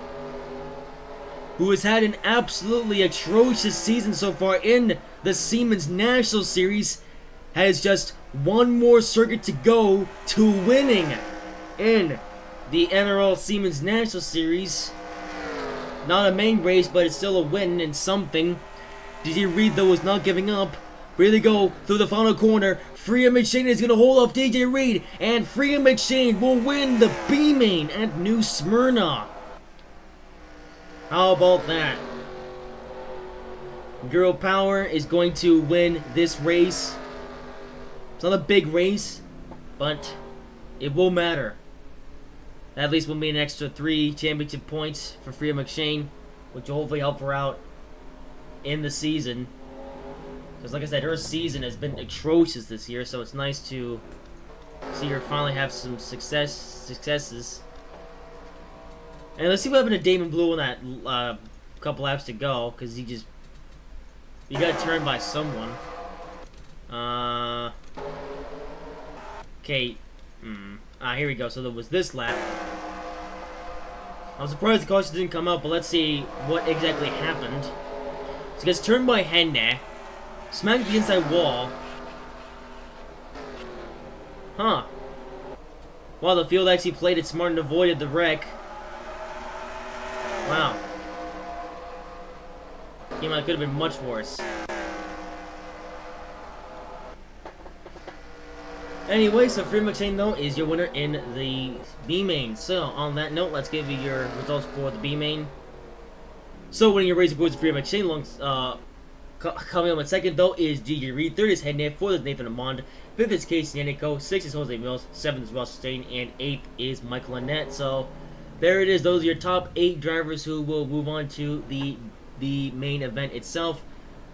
who has had an absolutely atrocious season so far in the Siemens National Series, has just 1 more circuit to go to winning in the NROL Siemens National Series. Not a main race, but it's still a win in something. DJ Reed, though, is not giving up. Here they go through the final corner. Freya McShane is going to hold off DJ Reed, and Freya McShane will win the B-Main at New Smyrna. How about that? Girl Power is going to win this race. It's not a big race, but it will matter. At least will mean an extra 3 championship points for Freya McShane, which will hopefully help her out in the season. Because like I said, her season has been atrocious this year, so it's nice to See her finally have some successes. And let's see what happened to Damon Blue on that couple laps to go, because he got turned by someone. Okay. Here we go. So there was this lap. I'm surprised the caution didn't come out, but let's see what exactly happened. So he gets turned by Henne, smacked the inside wall. Huh. Wow, the field actually played it smart and avoided the wreck. Wow. Game could have been much worse. Anyway, so Freddie McShane, though, is your winner in the B-Main. So, on that note, let's give you your results for the B-Main. So, winning your race boys, Freddie McShane. Coming up in second, though, is G.J. Reed. Third is Headnet. Fourth is Nathan Amond. Fifth is Casey Yannico. Sixth is Jose Mills. Seventh is Ross Stain. And eighth is Michael Annette. So, there it is. Those are your top 8 drivers who will move on to the main event itself.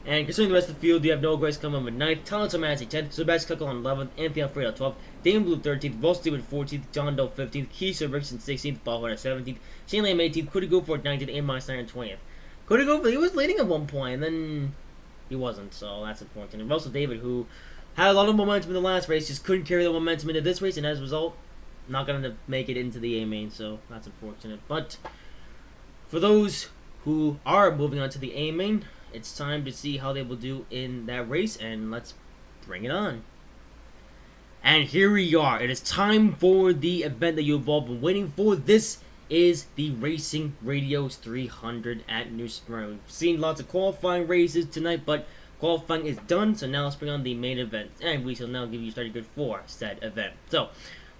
And concerning the rest of the field, you have Noah Grace coming in 9th, Talon Somanzi 10th, Sebastian Kuckel on 11th, Anthony Alfredo 12th, Damon Blue 13th, Ross Stewart 14th, John Doe 15th, Keisha Rickson 16th, Paul Hunter 17th, Shane Lamb 18th, Cody Goforth 19th, and Mike Snyder 20th. Cody Goforth, he was leading at one point, and then he wasn't, so that's unfortunate. Russell David, who had a lot of momentum in the last race, just couldn't carry the momentum into this race, and as a result, not going to make it into the A-Main, so that's unfortunate. But for those who are moving on to the A-Main, it's time to see how they will do in that race, and let's bring it on. And here we are. It is time for the event that you've all been waiting for. This is the Racing Radios 300 at New Smyrna. We've seen lots of qualifying races tonight, but qualifying is done, so now let's bring on the main event. And we shall now give you starting good for said event. So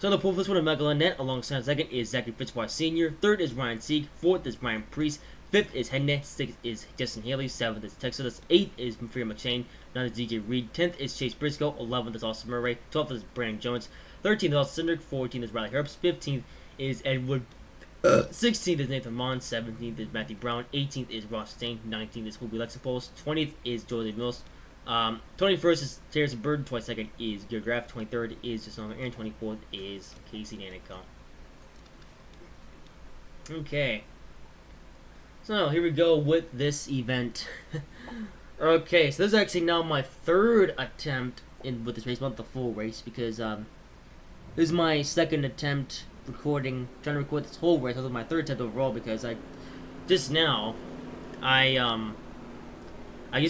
the pool for this one is Michael Annette. Alongside second is Zachary Fitzwater Sr. Third is Ryan Sieg. Fourth is Ryan Priest. 5th is Henne, 6th is Justin Haley, 7th is Texas, 8th is Freddie McShane, 9th is DJ Reed, 10th is Chase Briscoe, 11th is Austin Murray, 12th is Brandon Jones, 13th is Austin Cindric, 14th is Riley Herbst, 15th is Edward, 16th is Nathan Mon, 17th is Matthew Brown, 18th is Ross Stain, 19th is Hugo Lexipos, 20th is Jolie Mills, 21st is Terrence Bird, 22nd is Gear Graff, 23rd is Justin and 24th is Casey Yannico. Okay. So, here we go with this event. Okay, so this is actually now my 3rd attempt with this race, not the full race, because this is my 2nd attempt trying to record this whole race. This was my 3rd attempt overall, because I just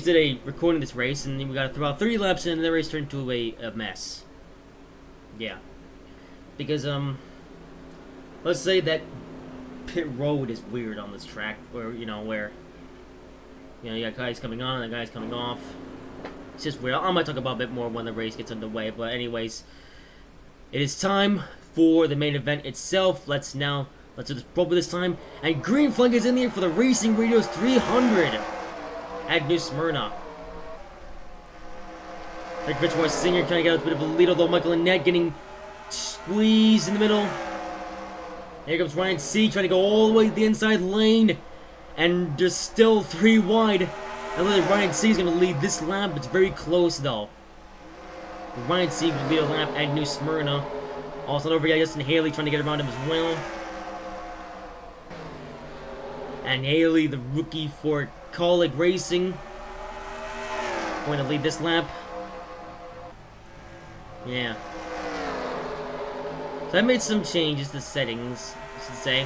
did a recording this race, and then we got about 30 laps in, and the race turned into a mess. Yeah. Because, let's say that pit road is weird on this track, where you got guys coming on and guys coming off. It's just weird. I might talk about a bit more when the race gets underway, but anyways, it is time for the main event itself. Let's do this proper this time, and green flag is in the air for the Racing Radios 300 at New Smyrna. Rick Fitzwater Sr. trying to get a bit of a lead, although Michael Annette getting squeezed in the middle. Here comes Ryan Sieg trying to go all the way to the inside lane. And just still 3 wide. And literally Ryan Sieg is going to lead this lap. It's very close though. Ryan Sieg will lead a lap at New Smyrna. Also over here, Justin Haley trying to get around him as well. And Haley, the rookie for Kaulig Racing, going to lead this lap. Yeah. So I made some changes to settings, I should say.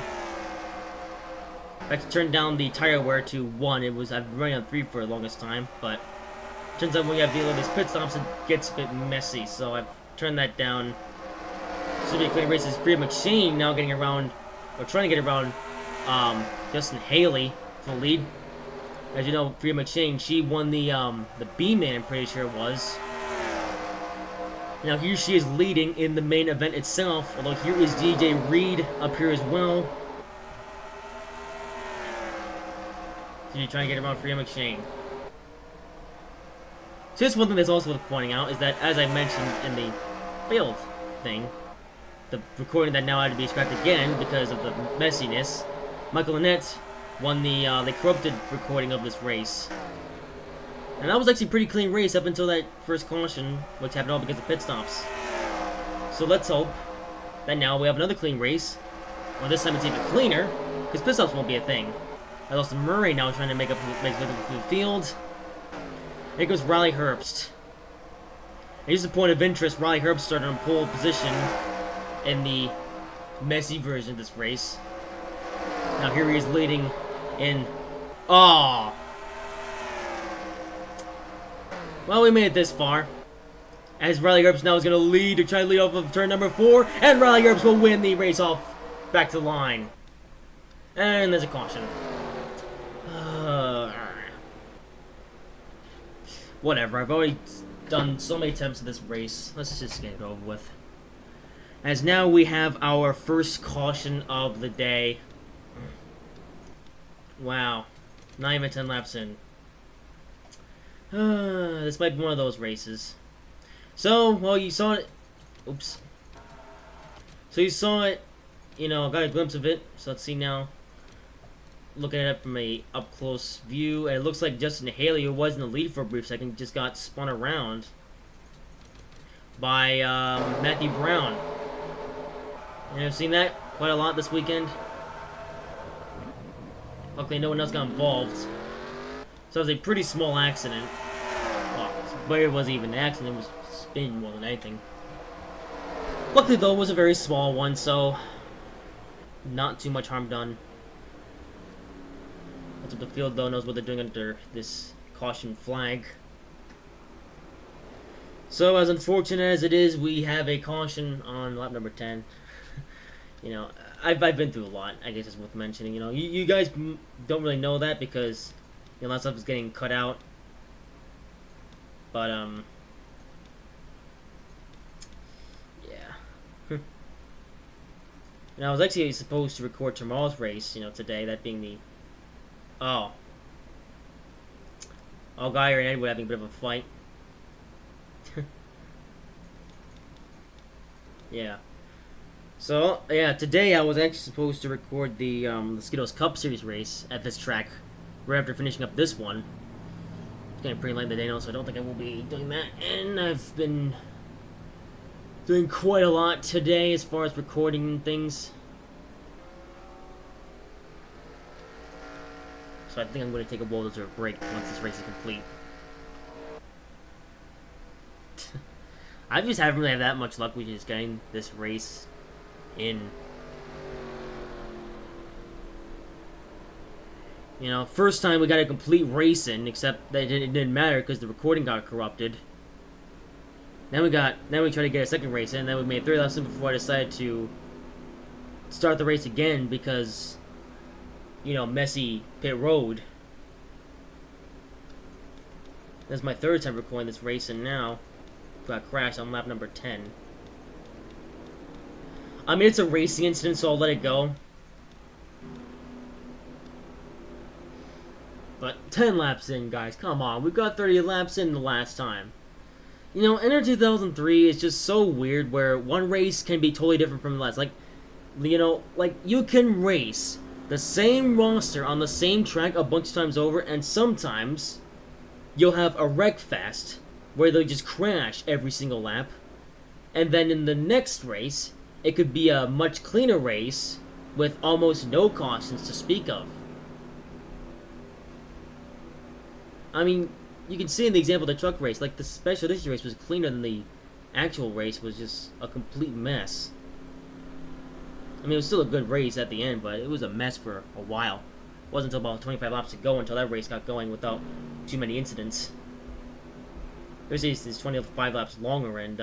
I had to turn down the tire wear to 1. I've been running on 3 for the longest time, but turns out when you have to deal with these pit stops, it gets a bit messy. So I've turned that down. So be clean races. Freddie McShane now getting around, or trying to get around, Justin Haley for the lead. As you know, Freddie McShane, she won the B-Man, I'm pretty sure it was. Now here she is leading in the main event itself, although here is DJ Reed up here as well. So you're trying to get around Freddie McShane. So just one thing that's also worth pointing out is that, as I mentioned in the build thing, the recording that now had to be scrapped again because of the messiness, Michael Annette won the corrupted recording of this race. And that was actually a pretty clean race up until that first caution, which happened all because of pit stops. So let's hope that now we have another clean race. Well, this time it's even cleaner, because pit-stops won't be a thing. I lost Murray now trying to make it through the field. Here goes Riley Herbst. Here's the point of interest. Riley Herbst started on pole position in the messy version of this race. Now here he is leading in... Oh! Well, we made it this far. As Riley Herbst now is going to lead to try to lead off of turn number 4. And Riley Herbst will win the race off back to the line. And there's a caution. Whatever, I've already done so many attempts at this race. Let's just get it over with. As now we have our first caution of the day. Wow. Not even 10 laps in. This might be one of those races. So, well, you saw it. Oops. So you saw it. You know, got a glimpse of it. So let's see now. Looking at it from a up-close view, and it looks like Justin Haley, who was in the lead for a brief second, just got spun around by Matthew Brown. And I've seen that quite a lot this weekend. Luckily, no one else got involved. So it was a pretty small accident. Well, but it wasn't even an accident, it was spin more than anything. Luckily, though, it was a very small one, so not too much harm done. That's what the field, though, knows what they're doing under this caution flag. So, as unfortunate as it is, we have a caution on lap number 10. You know, I've been through a lot, I guess it's worth mentioning. You know, you guys don't really know that because, you know, a lot of stuff is getting cut out. But, yeah. And I was actually supposed to record tomorrow's race, you know, today, that being the... Oh. Guy and Edward having a bit of a fight. Yeah. So, yeah, today I was actually supposed to record the Skittles Cup Series race at this track right after finishing up this one. It's getting pretty late in the day now, so I don't think I will be doing that. And I've been doing quite a lot today as far as recording things. So I think I'm going to take a well-deserved break once this race is complete. I just haven't really had that much luck with just getting this race in. You know, first time we got a complete race in, except that it didn't matter because the recording got corrupted. Then we tried to get a second race in, and then we made 3 laps in before I decided to start the race again because, you know, messy pit road. This is my 3rd time recording this race, and now got crashed on lap number 10. I mean, it's a racing incident, so I'll let it go. But 10 laps in, guys, come on. We got 30 laps in the last time. You know, Enter 2003 is just so weird where one race can be totally different from the last. Like, you know, like, you can race the same roster on the same track a bunch of times over, and sometimes you'll have a wreck fest where they'll just crash every single lap. And then in the next race, it could be a much cleaner race with almost no cautions to speak of. I mean, you can see in the example of the truck race, like the special edition race was cleaner than the actual race was just a complete mess. I mean, it was still a good race at the end, but it was a mess for a while. It wasn't until about 25 laps to go until that race got going without too many incidents. It's 25 laps longer, and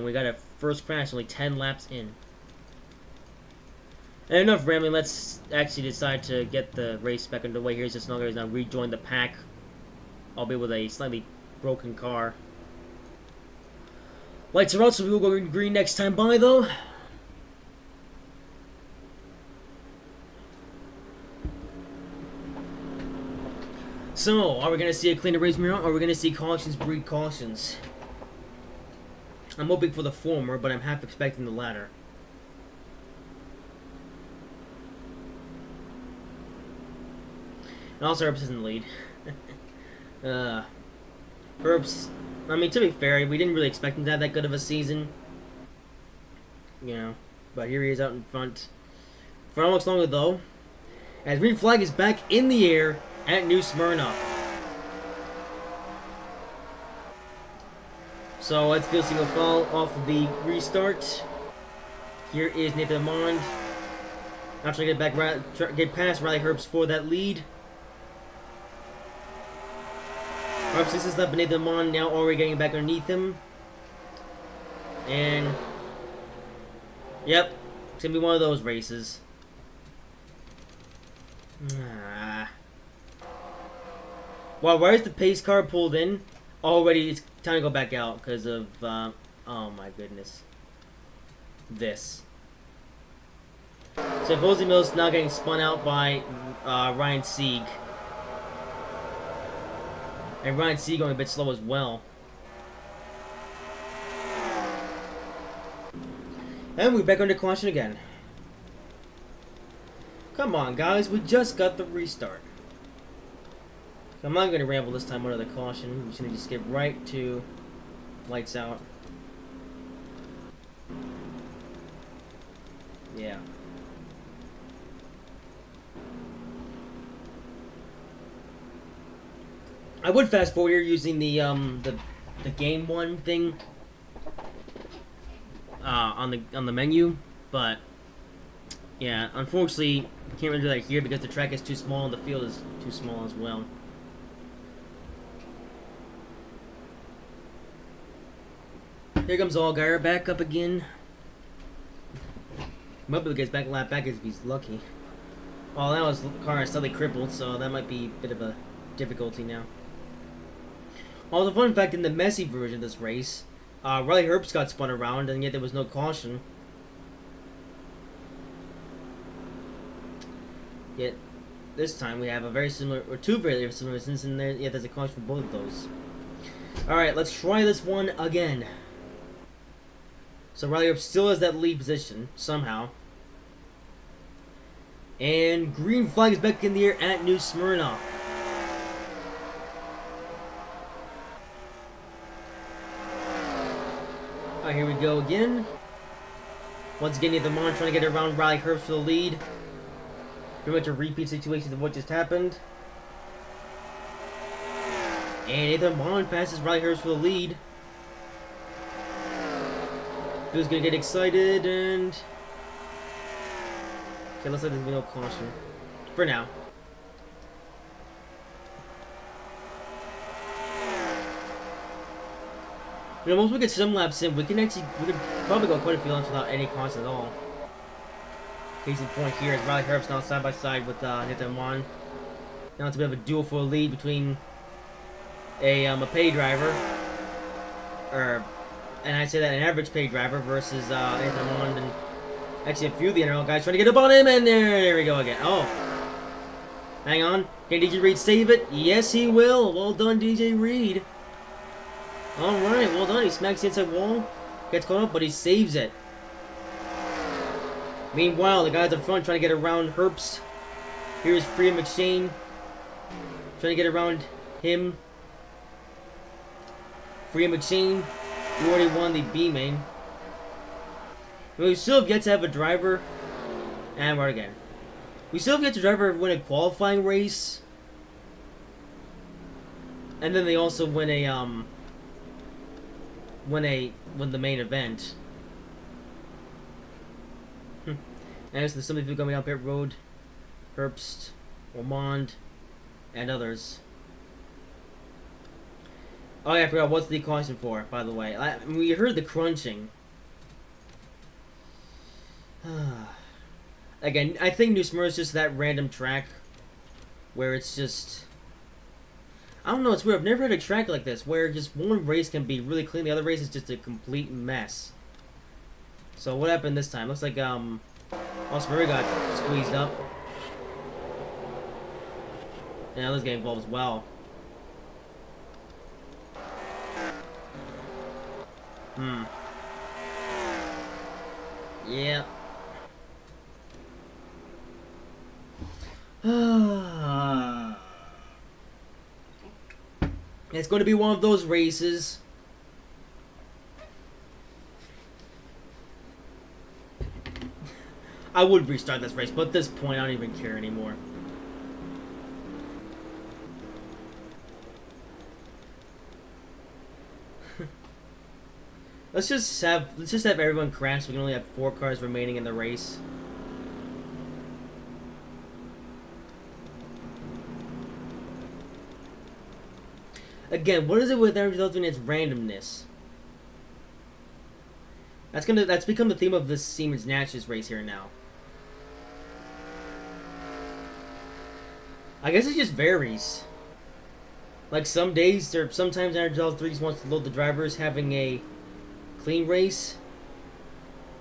we got a first crash only 10 laps in. And enough rambling, let's actually decide to get the race back underway. Here's just Snugger has now rejoined the pack, albeit with a slightly broken car. Lights are out, so we will go green next time by, though. So, are we going to see a cleaner race mirror, or are we going to see cautions breed cautions? I'm hoping for the former, but I'm half expecting the latter. And also, Herbst is in the lead. Herbst I mean, to be fair, we didn't really expect him to have that good of a season. You know, but here he is out in front. For how much longer, though? As green flag is back in the air at New Smyrna. So let's feel single fall off of the restart. Here is Nathan Mond. Now trying to get past Riley Herbst for that lead. Herbst is left, but Nathan Mond now already getting back underneath him. And yep, it's gonna be one of those races. Well, where is the pace car pulled in? Already, it's time to go back out because of, oh my goodness. This. So, Jose Mills now getting spun out by Ryan Sieg. And Ryan Sieg going a bit slow as well. And we're back under caution again. Come on, guys, we just got the restart. I'm not going to ramble this time under the caution. I'm just going to skip right to lights out. Yeah. I would fast forward here using the game one thing on the menu, but yeah, unfortunately, can't really do that here because the track is too small and the field is too small as well. Here comes Allgaier back up again. Might be able to get back a lap back if he's lucky. Oh, now his car is slightly crippled, so that might be a bit of a difficulty now. Also, fun fact, in the messy version of this race, Riley Herbst got spun around, and yet there was no caution. Yet, this time we have a very similar, or two very similar instances, and yet there's a caution for both of those. Alright, let's try this one again. So Riley Herbst still has that lead position, somehow. And green flag is back in the air at New Smyrna. Alright, here we go again. Once again, Nathan Mon trying to get around Riley Herbst for the lead. Pretty much a repeat situation of what just happened. And Nathan Mon passes Riley Herbst for the lead. Who's gonna get excited and... Okay, looks like there's no caution. For now. You know, once we get some laps in, we could probably go quite a few laps without any caution at all. Case in point here is Riley Herbst now side by side with Nathan Mon. Now it's a bit of a duel for a lead between a pay driver, and I say that an average pay driver versus Nathan Mon, and actually a few of the NROL guys trying to get up on him, and there we go again. Oh, hang on, can DJ Reed save it? Yes, he will. Well done, DJ Reed. All right, well done. He smacks the inside wall, gets caught up, but he saves it. Meanwhile, the guys up front trying to get around Herbst. Here's Freya McShane trying to get around him. Freya McShane, who already won the B main. We still have yet to have a driver, and right again. We still have yet to driver win a qualifying race, and then they also win a win the main event. And there's some people coming up pit road, Herbst, Ormond, and others. Oh yeah, I forgot what's the caution for, by the way. We heard the crunching. Again, I think New Smyrna is just that random track where it's just... I don't know, it's weird. I've never had a track like this where just one race can be really clean, the other race is just a complete mess. So what happened this time? Looks like Smyrna got squeezed up. And others get involved as well. Yeah. It's going to be one of those races I would restart this race, but at this point, I don't even care anymore. let's just have everyone crash. So we can only have 4 cars remaining in the race. Again, what is it with everything? Its randomness. That's become the theme of this Siemens Natchez race here now. I guess it just varies. Like some days, or sometimes NROL 3 wants to load the drivers having a clean race,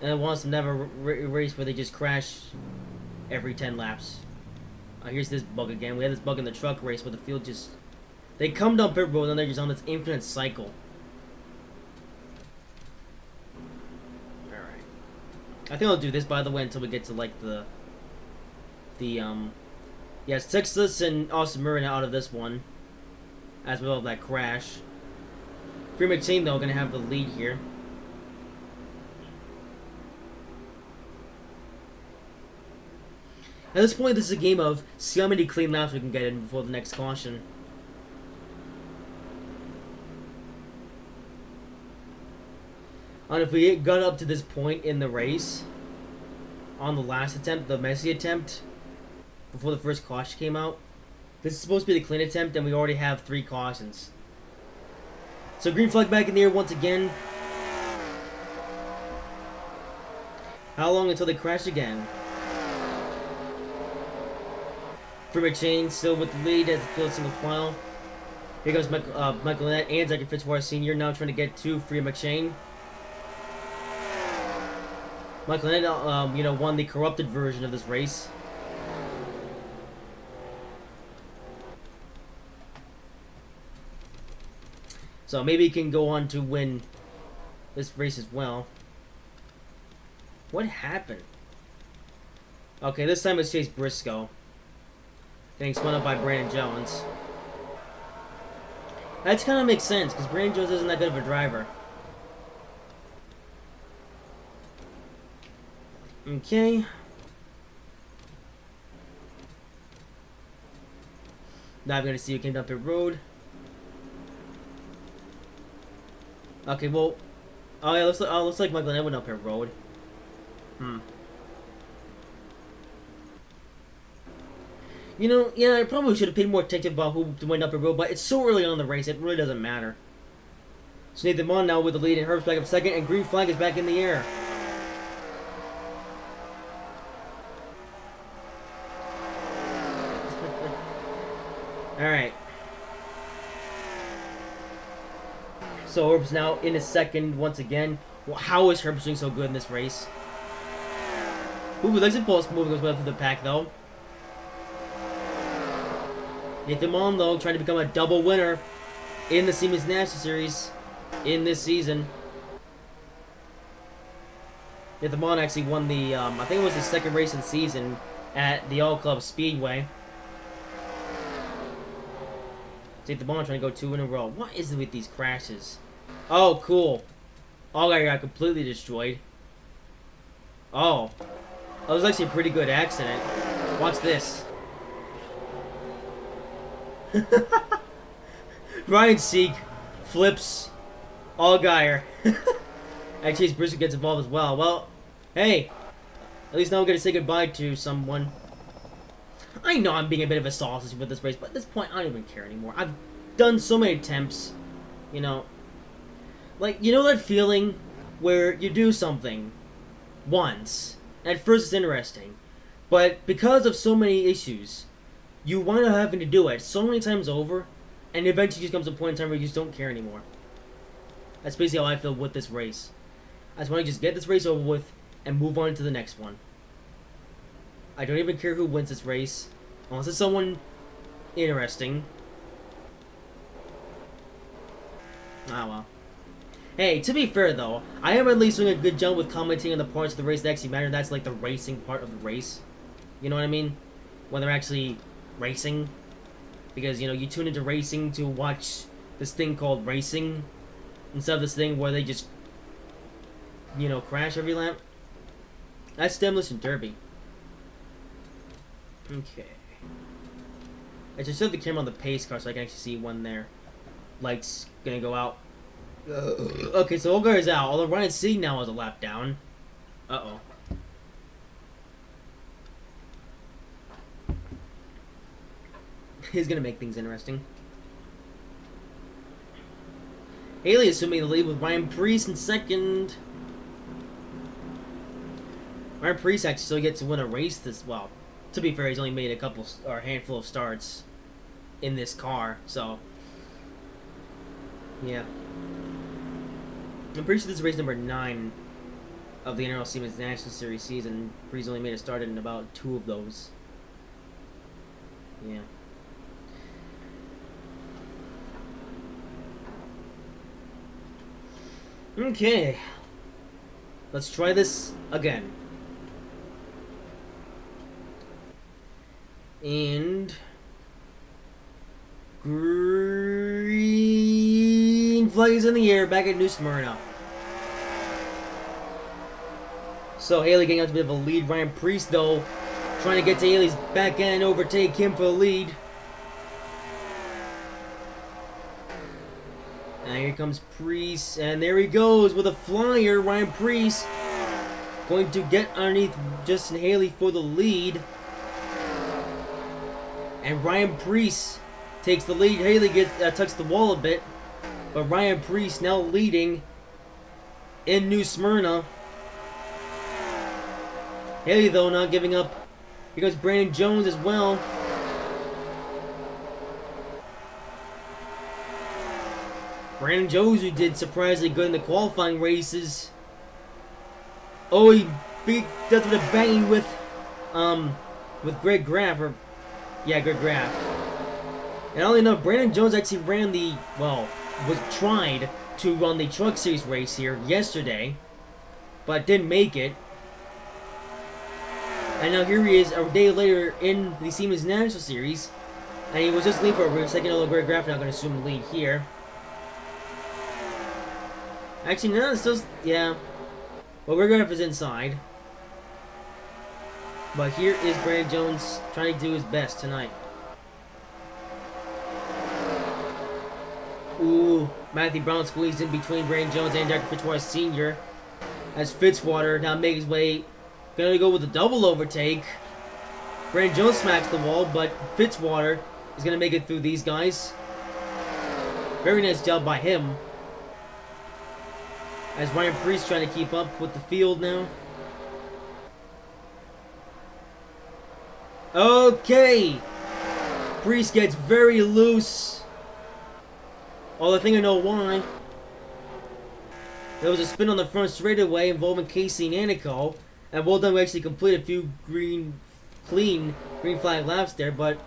and it wants them to have a race where they just crash every 10 laps. Here's this bug again. We had this bug in the truck race where the field just... They come down pit road and they're just on this infinite cycle. Alright. I think I'll do this, by the way, until we get to, like, yes, Texas and Austin Murray out of this one. As well as that crash. Free McShane, though, going to have the lead here. At this point, this is a game of see how many clean laps we can get in before the next caution. And if we got up to this point in the race, on the last attempt, the Messi attempt, before the first caution came out, this is supposed to be the clean attempt, and we already have 3 cautions. So green flag back in the air once again. How long until they crash again? For McShane, still with the lead as the field single file. Here goes Michael Lynette and Zachary Fitzwater Sr. now trying to get to Free McShane. Michael Lynette, won the corrupted version of this race. So maybe he can go on to win this race as well. What happened? Okay, this time it's Chase Briscoe. Getting spun up by Brandon Jones. That kind of makes sense, because Brandon Jones isn't that good of a driver. Okay. Now I'm going to see who came down pit road. Okay, well... Oh yeah, looks like Michael went up pit road. Yeah, I probably should have paid more attention about who went up the road, but it's so early on in the race, it really doesn't matter. So Nathan Vaughn now with the lead, and Herb's back up second, and green flag is back in the air. Alright. So Herb's now in his second once again. Well, how is Herb doing so good in this race? Ooh, the exit post moving goes well through the pack, though. Nathan Vaughn, though, trying to become a double winner in the Siemens National Series in this season. Nathan Vaughn actually won the, I think it was his second race in the season at the All Club Speedway. Nathan Vaughn trying to go 2 in a row. What is it with these crashes? Oh, cool. All guy got completely destroyed. Oh. That was actually a pretty good accident. Watch this. Ryan Sieg flips Allgaier. Actually, Briscoe gets involved as well. Well, hey, at least now I'm going to say goodbye to someone. I know I'm being a bit of a sausage with this race, but at this point, I don't even care anymore. I've done so many attempts, Like, you know that feeling where you do something once, and at first it's interesting, but because of so many issues, you wind up having to do it so many times over, and eventually just comes a point in time where you just don't care anymore. That's basically how I feel with this race. I just want to just get this race over with and move on to the next one. I don't even care who wins this race, unless it's someone interesting. Ah, well. Hey, to be fair though, I am at least doing a good job with commenting on the parts of the race that actually matter. That's like the racing part of the race. You know what I mean? When they're actually racing. Because, you tune into racing to watch this thing called racing, instead of this thing where they just, crash every lap. That's Demolition Derby. Okay. I just set the camera on the pace car so I can actually see when their lights gonna go out. Okay, so Olgar is out. Although Ryan Sieg now has a lap down. Uh-oh. He's gonna make things interesting. Haley assuming the lead with Ryan Preece in second. Ryan Preece actually still gets to win a race this. Well, to be fair, he's only made a couple or a handful of starts in this car, so yeah. I'm pretty sure this is race number 9 of the NROL Siemens National Series season. Preece only made a start in about 2 of those. Yeah. Okay, let's try this again. And green flag is in the air back at New Smyrna. So Haley getting out to a bit of a lead. Ryan Preece though trying to get to Haley's back end, overtake him for the lead. And here comes Preece, and there he goes with a flyer. Ryan Preece going to get underneath Justin Haley for the lead. And Ryan Preece takes the lead. Haley tucks the wall a bit, but Ryan Preece now leading in New Smyrna. Haley though not giving up. Here goes Brandon Jones as well. Brandon Jones, who did surprisingly good in the qualifying races. Oh, he beat Death with a banging with Greg Graff, or yeah, Greg Graff. And only enough, Brandon Jones actually ran the, well, was tried to run the Truck Series race here yesterday, but didn't make it. And now here he is a day later in the Siemens National Series, and he was just leading for a second, although Greg Graff now going to assume the lead here. Actually, no, it's still, yeah. Well, Greg Graff is inside. But here is Brandon Jones trying to do his best tonight. Ooh, Matthew Brown squeezed in between Brandon Jones and Dr. Fitzwater Sr. As Fitzwater now makes his way, gonna go with a double overtake. Brandon Jones smacks the wall, but Fitzwater is gonna make it through these guys. Very nice job by him. As Ryan Preece trying to keep up with the field now. Okay! Preece gets very loose. Oh, I think I know why. There was a spin on the front straightaway involving Casey Nanico. And well done, we actually completed a few clean green flag laps there, but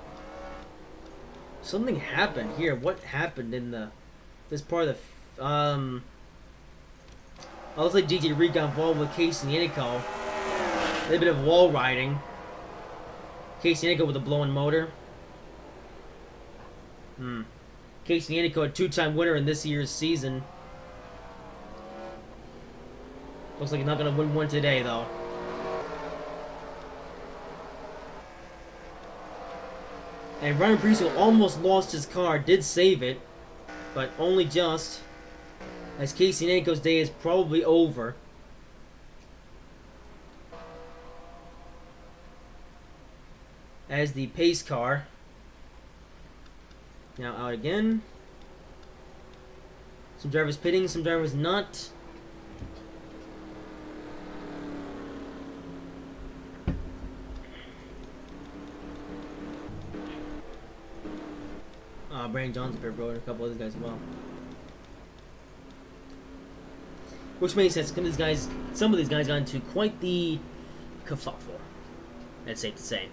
something happened here. What happened in this part of the oh, looks like DJ Reed got involved with Casey Nanico. A little bit of wall riding. Casey Nanico with a blown motor. Casey Nanico, a 2-time winner in this year's season. Looks like he's not going to win one today, though. And Ryan Preece, who almost lost his car, did save it, but only just. As Casey Nanico's day is probably over. As the pace car now out again. Some drivers pitting, some drivers not. Brandon John's pit road and a couple other guys as well. Which makes sense, because some of these guys got into quite the kerfuffle. That's safe to say.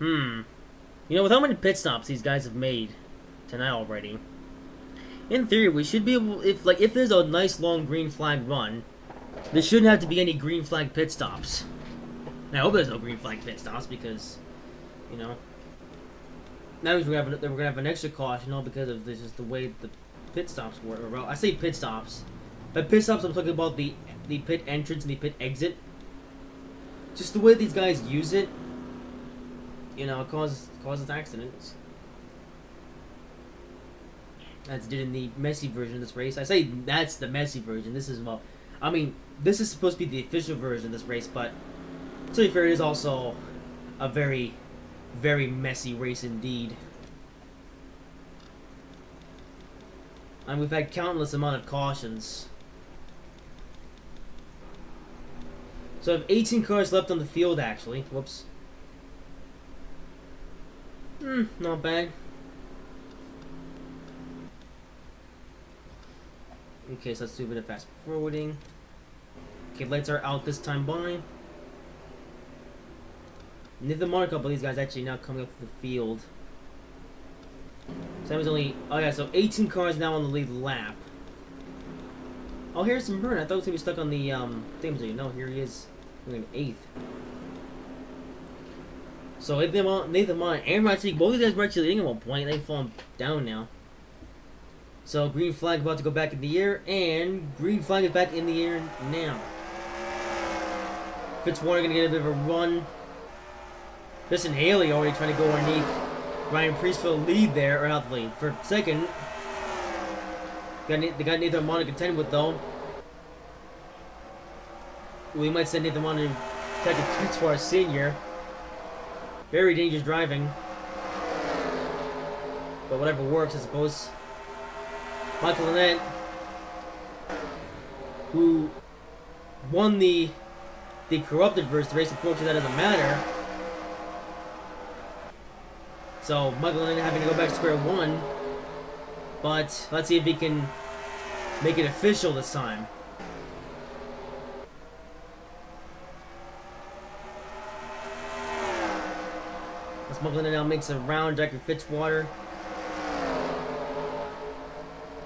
You know, with how many pit stops these guys have made tonight already, in theory, we should be able, if there's a nice long green flag run, there shouldn't have to be any green flag pit stops. And I hope there's no green flag pit stops because, you know, that means we're gonna have an extra caution, all because of this is the way the pit stops work. Well, I say pit stops, but pit stops I'm talking about the the pit entrance and the pit exit. Just the way these guys use it, you know, it causes accidents. That's did in the messy version of this race. I say that's the messy version. This is, well, I mean, this is supposed to be the official version of this race, but to be fair, it is also a very, very messy race indeed. And we've had countless amount of cautions. So I have 18 cars left on the field, actually. Whoops. Not bad. Okay, so let's do a bit of fast forwarding. Okay, lights are out this time by. Near the markup of these guys actually now coming up to the field. So that was only... Oh yeah, so 18 cars now on the lead lap. Oh, Harrison Burton. I thought he was going to be stuck on the thing. No, here he is. Going 8th. So Nathan Mott and Aaron Rodriguez, both of these guys were actually leading at one point. They've fallen down now. So green flag about to go back in the air, and green flag is back in the air now. Fitzwater gonna get a bit of a run. Listen, Haley already trying to go underneath Ryan Priest for the lead there, or not the lead, for second. They got Nathan Mott to contend with though. We might send Nathan Mott to attack a Fitzwater Senior. Very dangerous driving. But whatever works, I suppose. Michael Lynette, who won the corrupted versus the race, unfortunately that doesn't matter. So Michael Lynette having to go back to square one. But let's see if he can make it official this time. As Michael Lynette now makes a round, Jack Fitzwater.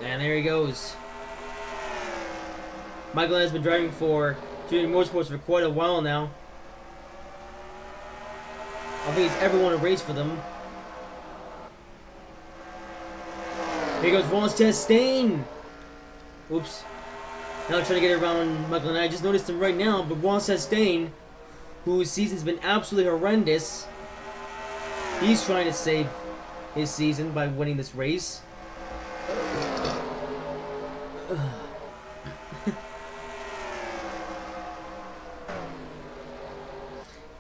And there he goes. Michael has been driving for Junior Motorsports for quite a while now. I think he's ever won a race for them. Here goes Ross Chastain. Oops. Now trying to get around Michael and I just noticed him right now, but Ross Chastain, whose season's been absolutely horrendous, he's trying to save his season by winning this race.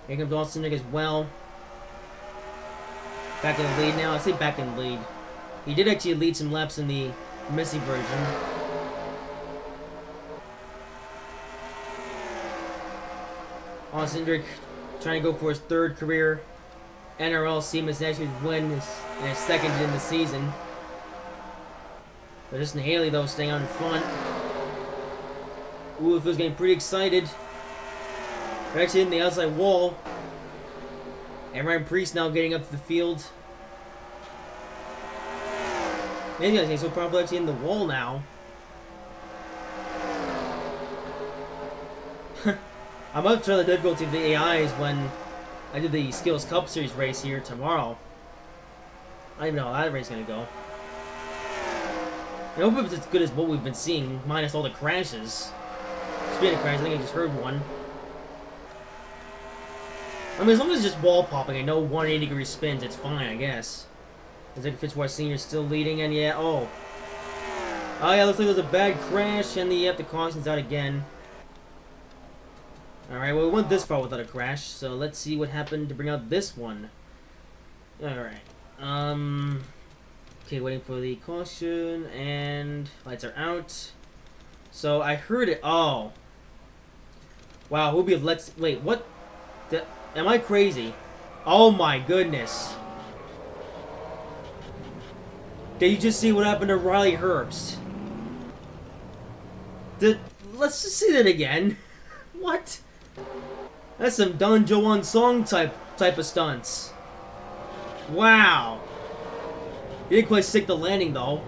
Here comes Austin Nick as well. Back in the lead now. I say back in the lead. He did actually lead some laps in the messy version. Austin Hendrick trying to go for his third career NRL Siemens National win in his second in the season. But Justin Haley, though, staying out in front. Ooh, it feels getting pretty excited. They're actually in the outside wall. And Ryan Priest now getting up to the field. Man, you guys getting so powerful actually in the wall now. I'm about to try the difficulty of the AIs when I do the Skills Cup Series race here tomorrow. I don't even know how that race is going to go. I hope it's as good as what we've been seeing, minus all the crashes. Speaking of crashes, I think I just heard one. I mean, as long as it's just wall popping and no 180-degree spins, it's fine, I guess. Looks like Fitzwater Senior still leading, and yeah, oh yeah, looks like there's a bad crash, and the caution's out again. Alright, well, we went this far without a crash, so let's see what happened to bring out this one. Alright, okay, waiting for the caution, and lights are out. So, I heard it, oh. Wow, who'll be of let's, wait, what? Am I crazy? Oh my goodness. Did you just see what happened to Riley Herbst? Let's just see that again. What? That's some Don Joan Song type of stunts. Wow. He didn't quite stick the landing though.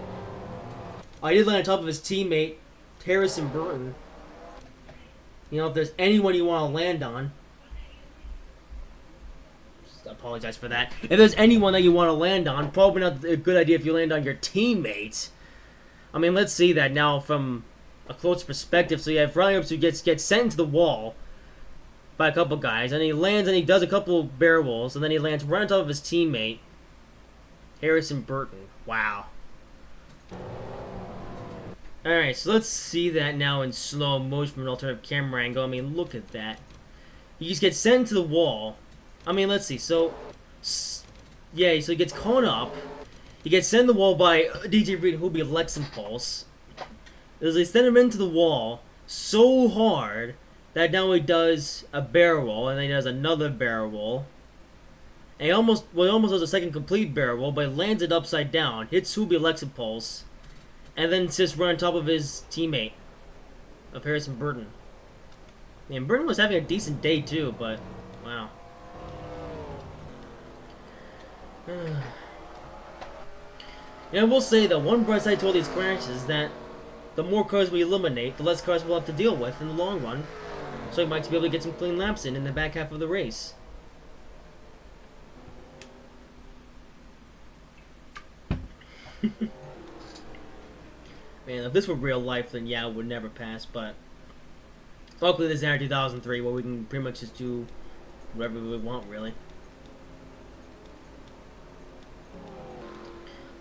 Oh, he did land on top of his teammate, Harrison Burton. You know, if there's anyone you want to land on. I apologize for that. If there's anyone that you want to land on, probably not a good idea if you land on your teammate. I mean, let's see that now from a close perspective. So you have Riley who gets sent into the wall by a couple guys, and he lands and he does a couple barrel rolls, and then he lands right on top of his teammate, Harrison Burton. Wow. Alright, so let's see that now in slow motion from an alternative camera angle. I mean, look at that. He just gets sent into the wall. I mean, let's see. So, yeah, so he gets caught up. He gets sent to the wall by DJ Reed, who'll be Lex Impulse. As they send him into the wall so hard that now he does a barrel roll, and then he does another barrel roll. And he almost does a second complete barrel roll, but he lands it upside down, hits Hubi Lex Impulse, and then sits right on top of his teammate, of Harrison Burton. Man, Burton was having a decent day too, but wow. Yeah, I will say that one bright side to all these crashes is that the more cars we eliminate, the less cars we'll have to deal with in the long run. So we might be able to get some clean laps in the back half of the race. Man, if this were real life, then yeah, it would never pass, but luckily this is NROL 2003, where we can pretty much just do whatever we want, really.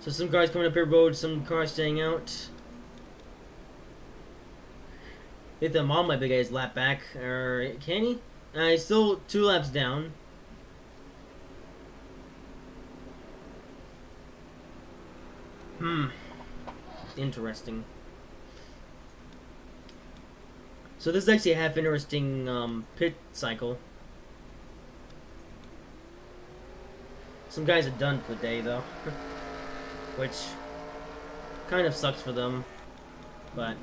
So some cars coming up here road, some cars staying out. Hit them on my big guy's lap back, or can he? He's still 2 laps down. Interesting. So this is actually a half interesting pit cycle. Some guys are done for the day though, which kind of sucks for them, but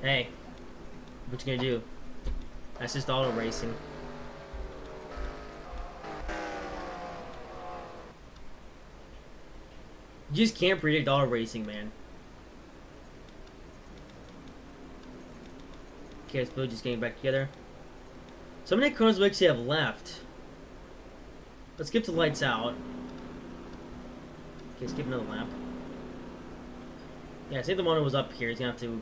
hey, what you gonna do? That's just auto racing. You just can't predict auto racing, man. Okay, it's just getting back together. So how many cars do we actually have left? Let's skip the lights out. Okay, skip another lap. Yeah, say the one who was up here. He's gonna have to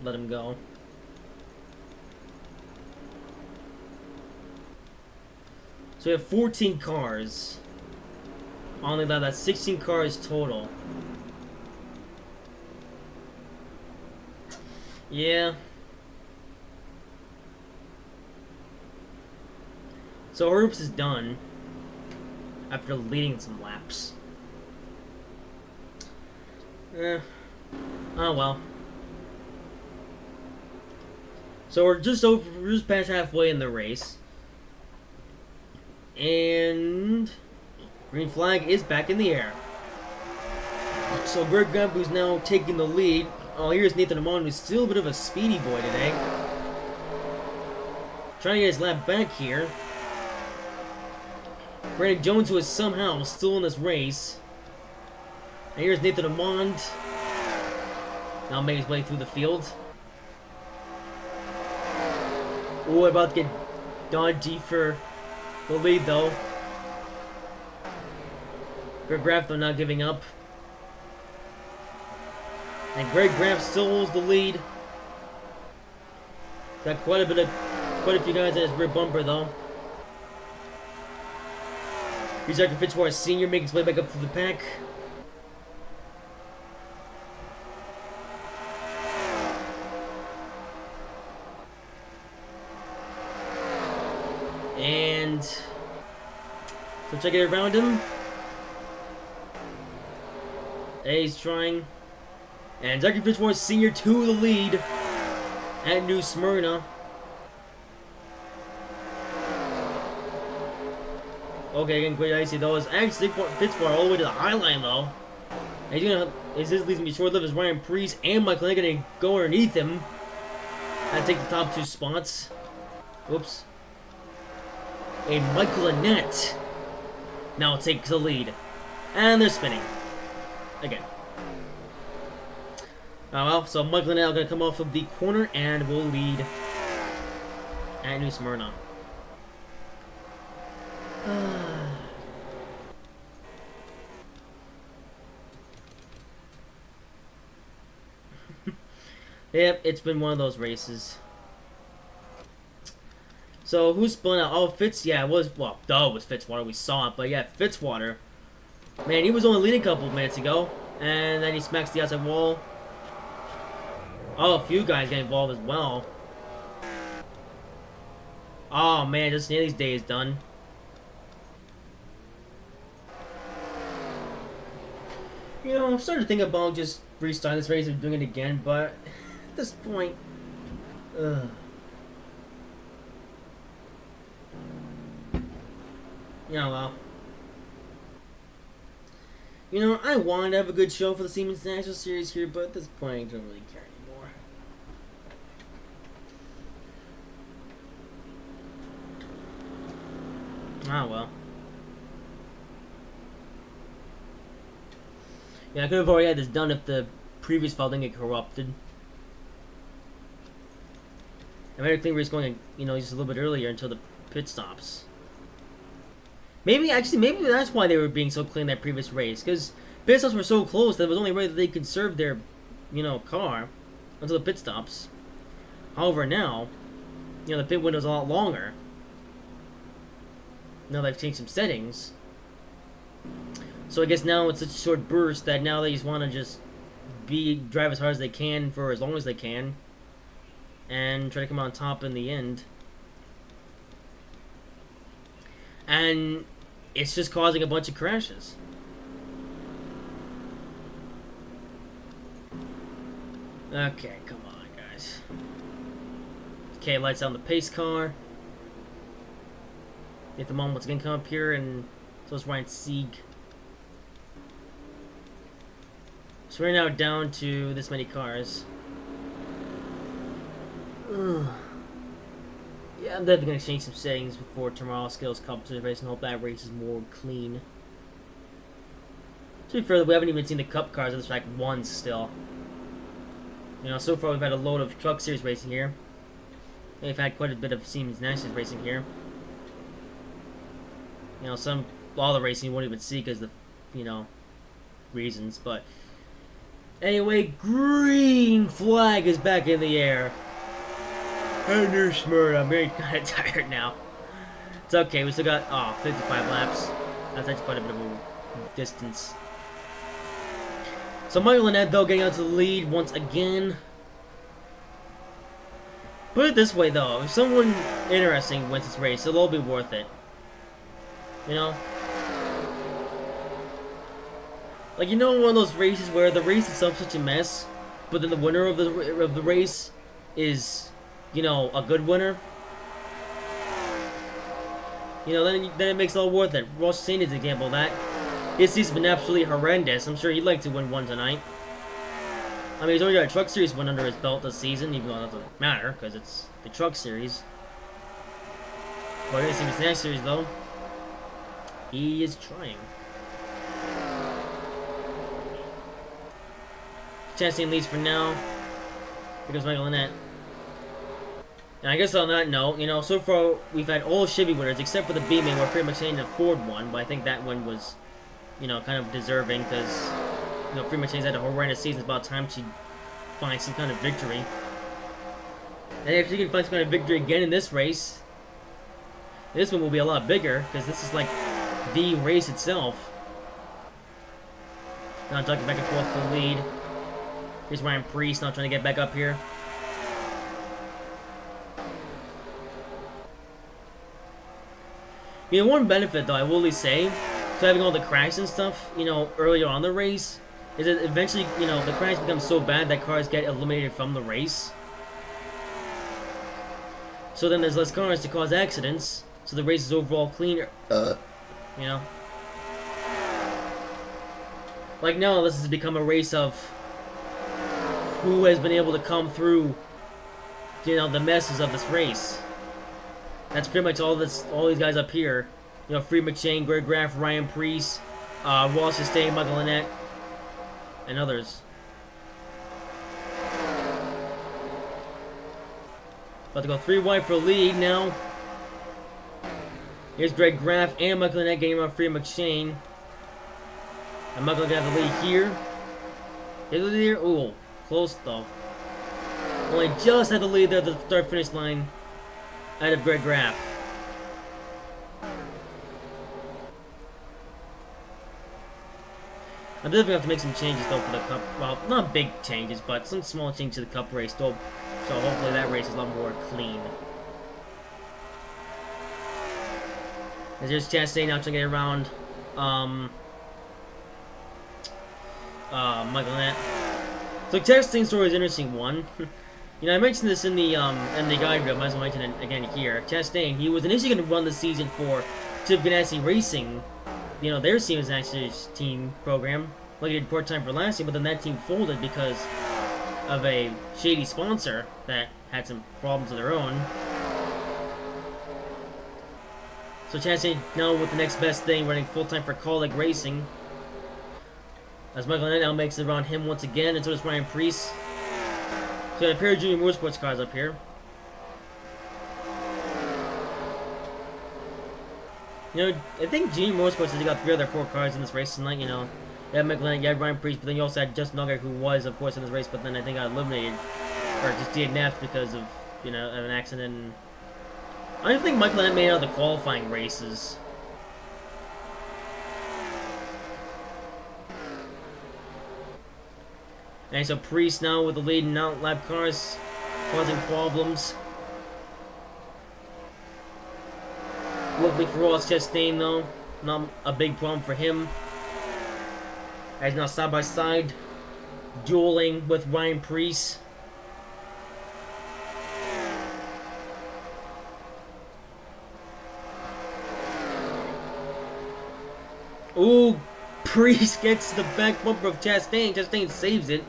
let him go. So we have 14 cars. Only that's 16 cars total. Yeah. So Hoops is done after leading some laps. Oh well. So we're just past halfway in the race. And green flag is back in the air. So Greg Gump, who's now taking the lead. Oh, here's Nathan Amon, who's still a bit of a speedy boy today. Trying to get his lap back here. Brandon Jones, who is somehow still in this race. And here's Nathan Amon. Now making his way through the field. Oh, about to get dodgy for the lead, though. Greg Graff, though, not giving up. And Greg Graff still holds the lead. Got quite a few guys at his rear bumper, though. Here's Dr. Fitzwater Sr. making his way back up to the pack. And so check it around him. He's trying. And Dr. Fitzwater Sr. to the lead at New Smyrna. Okay, again, great icy though. It's actually Fitzwater all the way to the high line though. And he's gonna, his lead's gonna be short-lived as Ryan Priest and Michael Lane gonna go underneath him and take the top 2 spots. Whoops. And Michael Annette now takes the lead. And they're spinning. Again. Oh well, so Michael Annette are going to come off of the corner and will lead at New Smyrna. Yep, it's been one of those races. So, who's spun out? Oh, yeah, it was, well, duh, it was Fitzwater, we saw it, but yeah, Fitzwater. Man, he was only leading a couple minutes ago, and then he smacks the outside wall. Oh, a few guys get involved as well. Oh, man, just Neely's day is done. You know, I'm starting to think about just restarting this race and doing it again, but at this point, ugh. Yeah, well. You know, I wanted to have a good show for the Siemens National Series here, but at this point, I don't really care anymore. Ah, well. Yeah, I could have already had this done if the previous file didn't get corrupted. I better clean race going, you know, just a little bit earlier until the pit stops. Maybe that's why they were being so clean that previous race, because pit stops were so close that it was only right that they conserved their, you know, car until the pit stops. However, now, you know, the pit window's a lot longer. Now they've changed some settings. So I guess now it's such a short burst that now they just want to just drive as hard as they can for as long as they can, and try to come out on top in the end. And it's just causing a bunch of crashes. Okay, come on, guys. Okay, lights on the pace car. At the moment, once again, come up here, and so it's Ryan Sieg. So we're now down to this many cars. Ugh. Yeah, I'm definitely going to change some settings before tomorrow's Skills Competition race and hope that race is more clean. To be fair, we haven't even seen the Cup cars on this track once still. You know, so far we've had a load of Truck Series racing here. We've had quite a bit of Siemens National racing here. You know, all the racing you won't even see because the, you know, reasons, but... Anyway, green flag is back in the air. And you're smart. I'm very kind of tired now. It's okay. We still got 55 laps. That's actually quite a bit of a distance. So Michael and Ed though getting out to the lead once again. Put it this way though, if someone interesting wins this race, it'll all be worth it. You know. Like, you know, one of those races where the race itself is such a mess, but then the winner of the race is, you know, a good winner. You know, then it makes it all worth it. Ross Shane is an example of that. His season's been absolutely horrendous. I'm sure he'd like to win one tonight. I mean, he's already got a Truck Series win under his belt this season, even though that doesn't matter, because it's the Truck Series. But in the Siemens National Series, though, he is trying. Chastain leads for now. Here goes Michael Annette. And I guess on that note, you know, so far we've had all Chevy winners except for the B-Main where Freeman McShane and Ford won, but I think that one was, you know, kind of deserving because, you know, Freeman McShane's had a horrendous season. It's about time she finds some kind of victory. And if she can find some kind of victory again in this race, this one will be a lot bigger because this is like the race itself. Now ducking back and forth for the lead. Here's Ryan Priest now trying to get back up here. You know, one benefit though, I will at least say, to having all the crashes and stuff, you know, earlier on the race, is that eventually, you know, the crash becomes so bad that cars get eliminated from the race. So then there's less cars to cause accidents, so the race is overall cleaner. You know? Like now, this has become a race of who has been able to come through, you know, the messes of this race. That's pretty much all these guys up here. You know, Free McShane, Greg Graff, Ryan Priest, Ross Chastain, Michael Annette, and others. About to go 3 wide for the lead now. Here's Greg Graff and Michael Annette getting around Free McShane. And Michael gonna have the lead here. Here's the lead here. Ooh, close though. Only just had the lead there at the start-finish line out of Greg Graff. I definitely have to make some changes though for the Cup. Well, not big changes, but some small changes to the Cup race though. So hopefully that race is a lot more clean. As there's Chastain now trying to get around Michael Annett. So Chastain's story is an interesting one. You know, I mentioned this in the guide reel, might as well mention it again here. Chastain, he was initially going to run the season for Chip Ganassi Racing, you know, their Siemens Nationals team program, like he did part-time for last year, but then that team folded because of a shady sponsor that had some problems of their own. So Chastain now with the next best thing, running full-time for Colleague Racing. As Michael Annett now makes it around him once again, and so does Ryan Preece. So we got a pair of Junior Motorsports cars up here. You know, I think Junior Motorsports has got 3 of their 4 cars in this race tonight, you know. You had Michael Annett, you had Ryan Preece, but then you also had Justin Allgaier, who was, of course, in this race, but then I think got eliminated. Or just DNF'd because of, you know, an accident. I don't think Michael Annett made it out of the qualifying races. And so Preece now with the lead in out lap cars, causing problems. Luckily for Ross Chastain though, not a big problem for him. As now side by side, dueling with Ryan Preece. Ooh, Preece gets the back bumper of Chastain. Chastain saves it.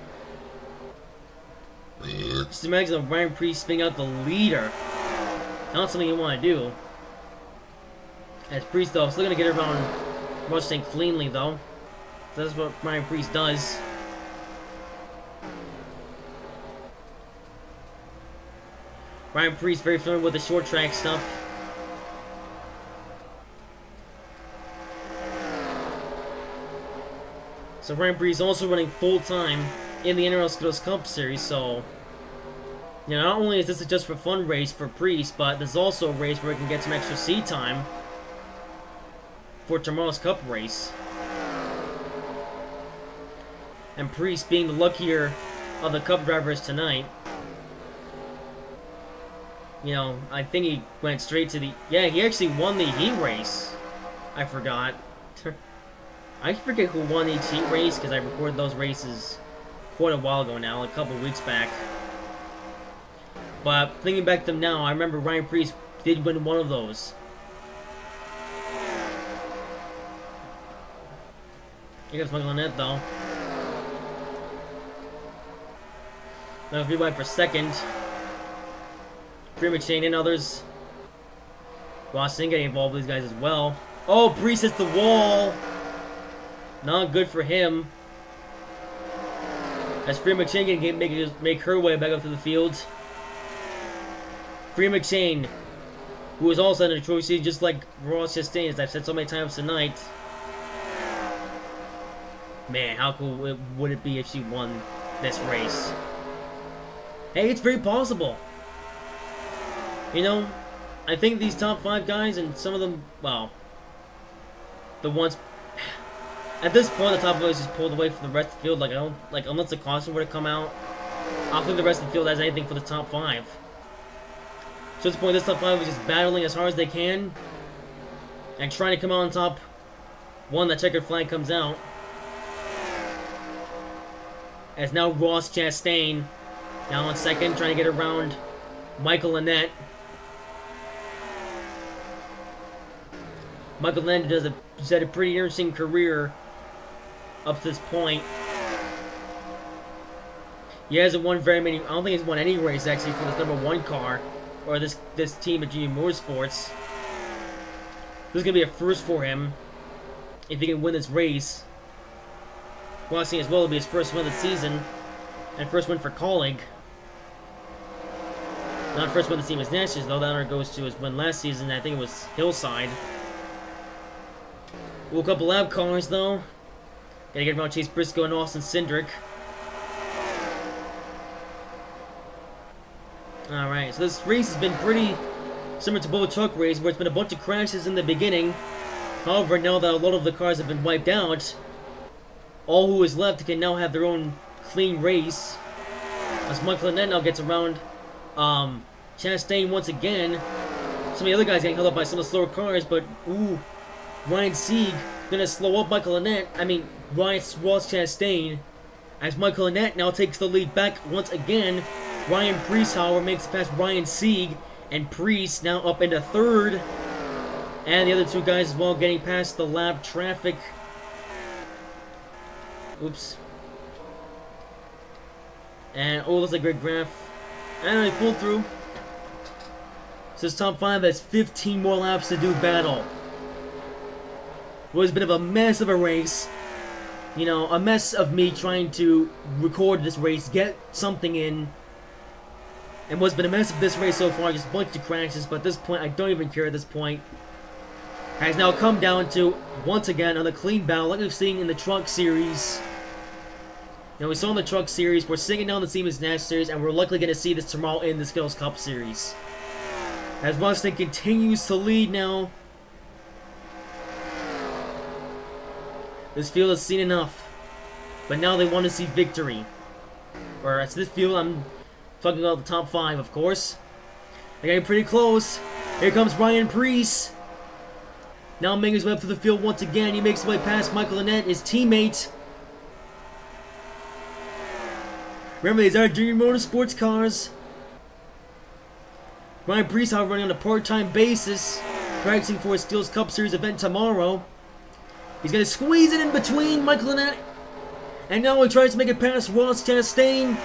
Just imagine Ryan Preece spinning out the leader. Not something you want to do. As Preece though, still gonna get around Chastain cleanly though. So that's what Ryan Preece does. Ryan Preece very familiar with the short track stuff. So Ryan Preece also running full time in the NROL Skittles Cup Series, so you know, not only is this a just for fun race for Preece, but there's also a race where he can get some extra seat time for tomorrow's Cup race. And Preece being the luckier of the Cup drivers tonight. You know, I think he went straight to the... Yeah, he actually won the heat race. I forgot. I forget who won each heat race, because I recorded those races quite a while ago now, a couple weeks back. But thinking back to them now, I remember Ryan Preece did win one of those. Here comes Michael Annett though. Now if we went for second, Freeman Shane and others. Ross getting involved with these guys as well. Oh, Preece hits the wall. Not good for him. As Freeman McShane can make her way back up to the field. Freeman McShane, who is also in the Detroit City, just like Ross Chastain, as I've said so many times tonight. Man, how cool would it be if she won this race? Hey, it's very possible. You know, I think these top 5 guys, and some of them, well, the ones at this point, the top 5 is just pulled away from the rest of the field. Like I don't, like unless the caution were to come out, I don't think the rest of the field has anything for the top 5. So at this point, this top 5 is just battling as hard as they can and trying to come out on top. One, that checkered flag comes out. As now Ross Chastain, now on second, trying to get around Michael Annett. Michael Annett has had a pretty interesting career up to this point. He hasn't won very many. I don't think he's won any race actually for this #1 car or this team at Junior Motorsports. This is gonna be a first for him if he can win this race. Rossi as well will be his first win of the season, and first win for Colleague. Not first win of the Siemens Nationals though. That honor goes to his win last season. I think it was Hillside. Ooh, a couple lap cars though. Gotta get around Chase Briscoe and Austin Cindric. Alright, so this race has been pretty similar to both truck races, where it's been a bunch of crashes in the beginning. However, now that a lot of the cars have been wiped out, all who is left can now have their own clean race. As Michael Annett now gets around Chastain once again. Some of the other guys getting held up by some of the slower cars, but ooh, Ryan Sieg gonna slow up Michael Annett. Ross Chastain, as Michael Annett now takes the lead back once again. Ryan Preece, however, makes it past Ryan Sieg, and Preece now up into third. And the other two guys as well getting past the lap traffic. Oops. And oh, that's a great graph. And he pulled through. So this top 5 has 15 more laps to do battle. It was a bit of a mess of a race. You know, a mess of me trying to record this race, get something in. And what's been a mess of this race so far, just a bunch of crashes, but at this point, I don't even care at this point. Has now come down to, once again, on the clean battle, like we've seen in the Truck Series. Now, we saw in the Truck Series, we're singing down the Siemens Nash Series, and we're likely going to see this tomorrow in the Skittles Cup Series. As Mustang continues to lead now. This field has seen enough, but now they want to see victory. Or, as this field, I'm talking about the top 5, of course. They're getting pretty close. Here comes Ryan Preece. Now making his way up to the field once again. He makes his way past Michael Annett, his teammate. Remember, these are Junior Motorsports cars. Ryan Preece, however, running on a part-time basis, practicing for his Skittles Cup Series event tomorrow. He's going to squeeze it in between Michael Annett. And now he tries to make it past Ross Chastain.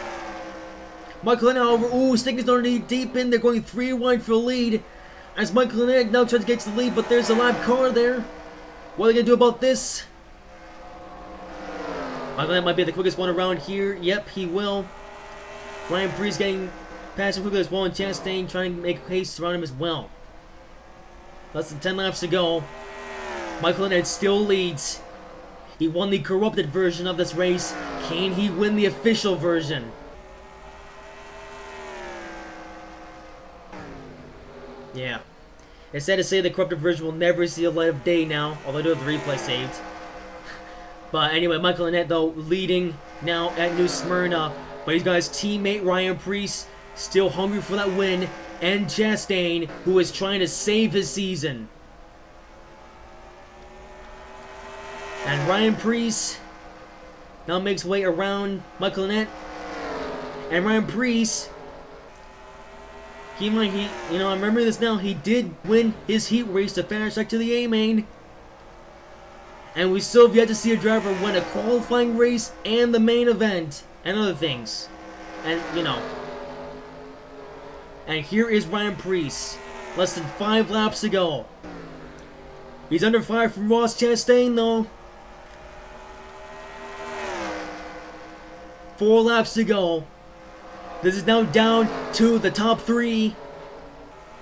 Michael Annett, however, ooh, sticking his deep in. They're going 3 wide for the lead. As Michael Annett now tries to get to the lead, but there's a lap car there. What are they going to do about this? Michael Annett might be the quickest one around here. Yep, he will. Ryan Preece getting past him quickly as well, and Chastain trying to make haste around him as well. Less than 10 laps to go. Michael Annett still leads. He won the corrupted version of this race. Can he win the official version? Yeah. It's sad to say the corrupted version will never see the light of day now, although I do have the replay saved. But anyway, Michael Annett, though, leading now at New Smyrna. But he's got his teammate Ryan Preece still hungry for that win, and Chastain, who is trying to save his season. And Ryan Preece now makes way around Michael Annett. And Ryan Preece, I remember this now, he did win his heat race to finish back to the A-main. And we still have yet to see a driver win a qualifying race and the main event and other things. And, And here is Ryan Preece. Less than 5 laps to go. He's under fire from Ross Chastain, though. 4 laps to go. This is now down to the top 3.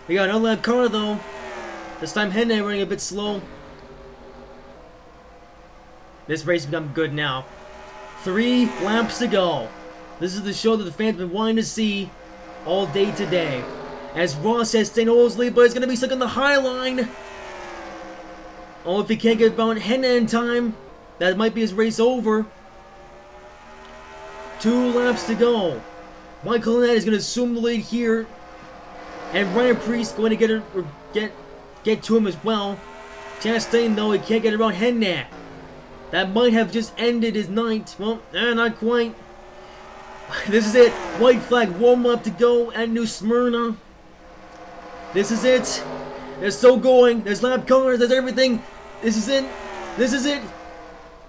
We got another lap car, though. This time Henry running a bit slow. This race has become good now. 3 laps to go. This is the show that the fans have been wanting to see all day today. As Ross Chastain holds lead, but it's going to be stuck on the high line. Oh, if he can't get around Henna in time, that might be his race over. 2 laps to go. Michael Annett is going to assume the lead here. And Ryan Preece going to get to him as well. Chastain, though, he can't get around Henna. That might have just ended his night. Well, not quite. This is it. White flag warm-up to go at New Smyrna. This is it. They're still going. There's lap cars. There's everything. This is it. This is it.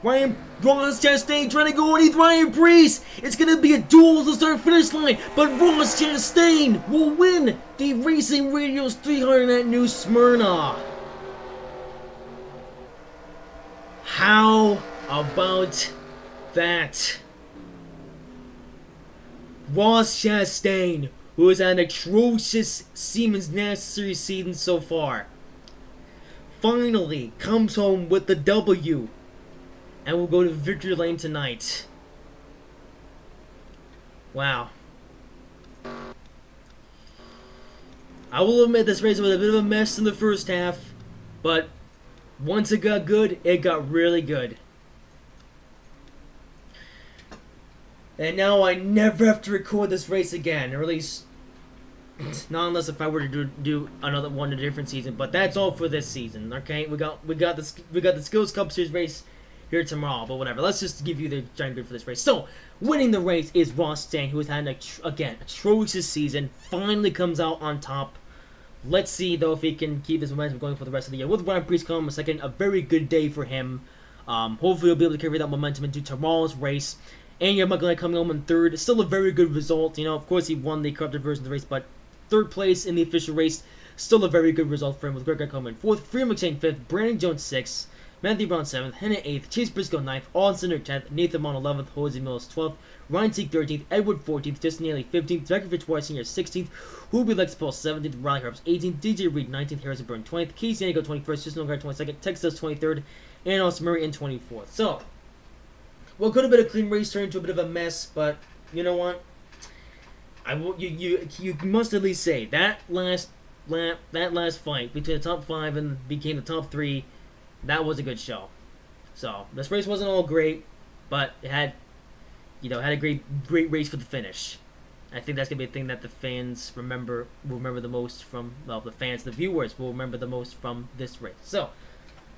Ross Chastain trying to go underneath Ryan Preece. It's going to be a duel to start finish line. But Ross Chastain will win the Racing Radios 300 at New Smyrna. How about that? Ross Chastain, who has had an atrocious Siemens Nash Series season so far, finally comes home with the W and will go to victory lane tonight. Wow. I will admit this race was a bit of a mess in the first half, but once it got good, it got really good. And now I never have to record this race again, or at least not unless if I were to do another one in a different season. But that's all for this season. Okay, we got the Skills Cup Series race here tomorrow. But whatever. Let's just give you the giant grid for this race. So winning the race is Ross Stang, who has had an atrocious season. Finally comes out on top. Let's see though if he can keep this momentum going for the rest of the year. With Ryan Priest coming in second, a very good day for him. Hopefully he'll be able to carry that momentum into tomorrow's race. And you're McElhinney coming home in third. Still a very good result. You know, of course he won the corrupted version of the race, but third place in the official race, still a very good result for him, with Greg Guy coming in fourth, Freeman McShane fifth, Brandon Jones sixth, Matthew Brown seventh, Henna eighth, Chase Briscoe ninth, Austin Cindric 10th, Nathan Mon 11th, Jose Mills 12th, Ryan Seek 13th, Edward 14th, Justin Neely 15th, Jackie Fitzwater Sr. 16th, Hubi Lex Paul 17th, Riley Herbst 18th, DJ Reed 19th, Harrison Byrne 20th, Casey Anigo 21st, Justin O'Gara 22nd, Texas 23rd, and Austin Murray in 24th. So, what could have been a clean race turned into a bit of a mess, but you know what? You must at least say that last fight between the top 5 and became the top 3, that was a good show. So this race wasn't all great, but it had a great race for the finish. I think that's gonna be a thing that the fans will remember the most from, well, the viewers will remember the most from this race. So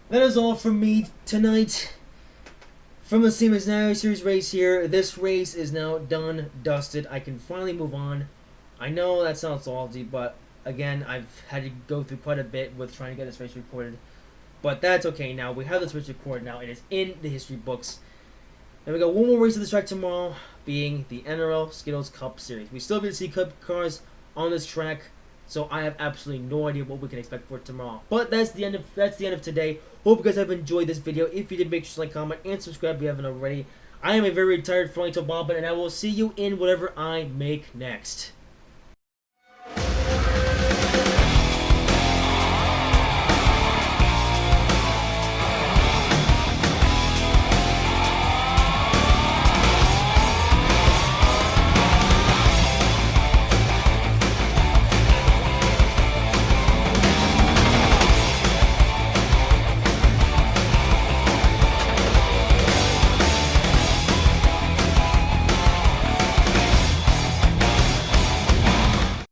that is all from me tonight. From the Siemens National Series race here, this race is now done, dusted. I can finally move on. I know that sounds salty, but again, I've had to go through quite a bit with trying to get this race recorded. But that's okay now. We have this race recorded now. It is in the history books. And we got one more race at the track tomorrow, being the NROL Skittles Cup Series. We still get to see Cup cars on this track, so I have absolutely no idea what we can expect for tomorrow. But that's the end of today. Hope you guys have enjoyed this video. If you did, make sure to like, comment, and subscribe if you haven't already. I am a very retired Fronto Bobbin, and I will see you in whatever I make next.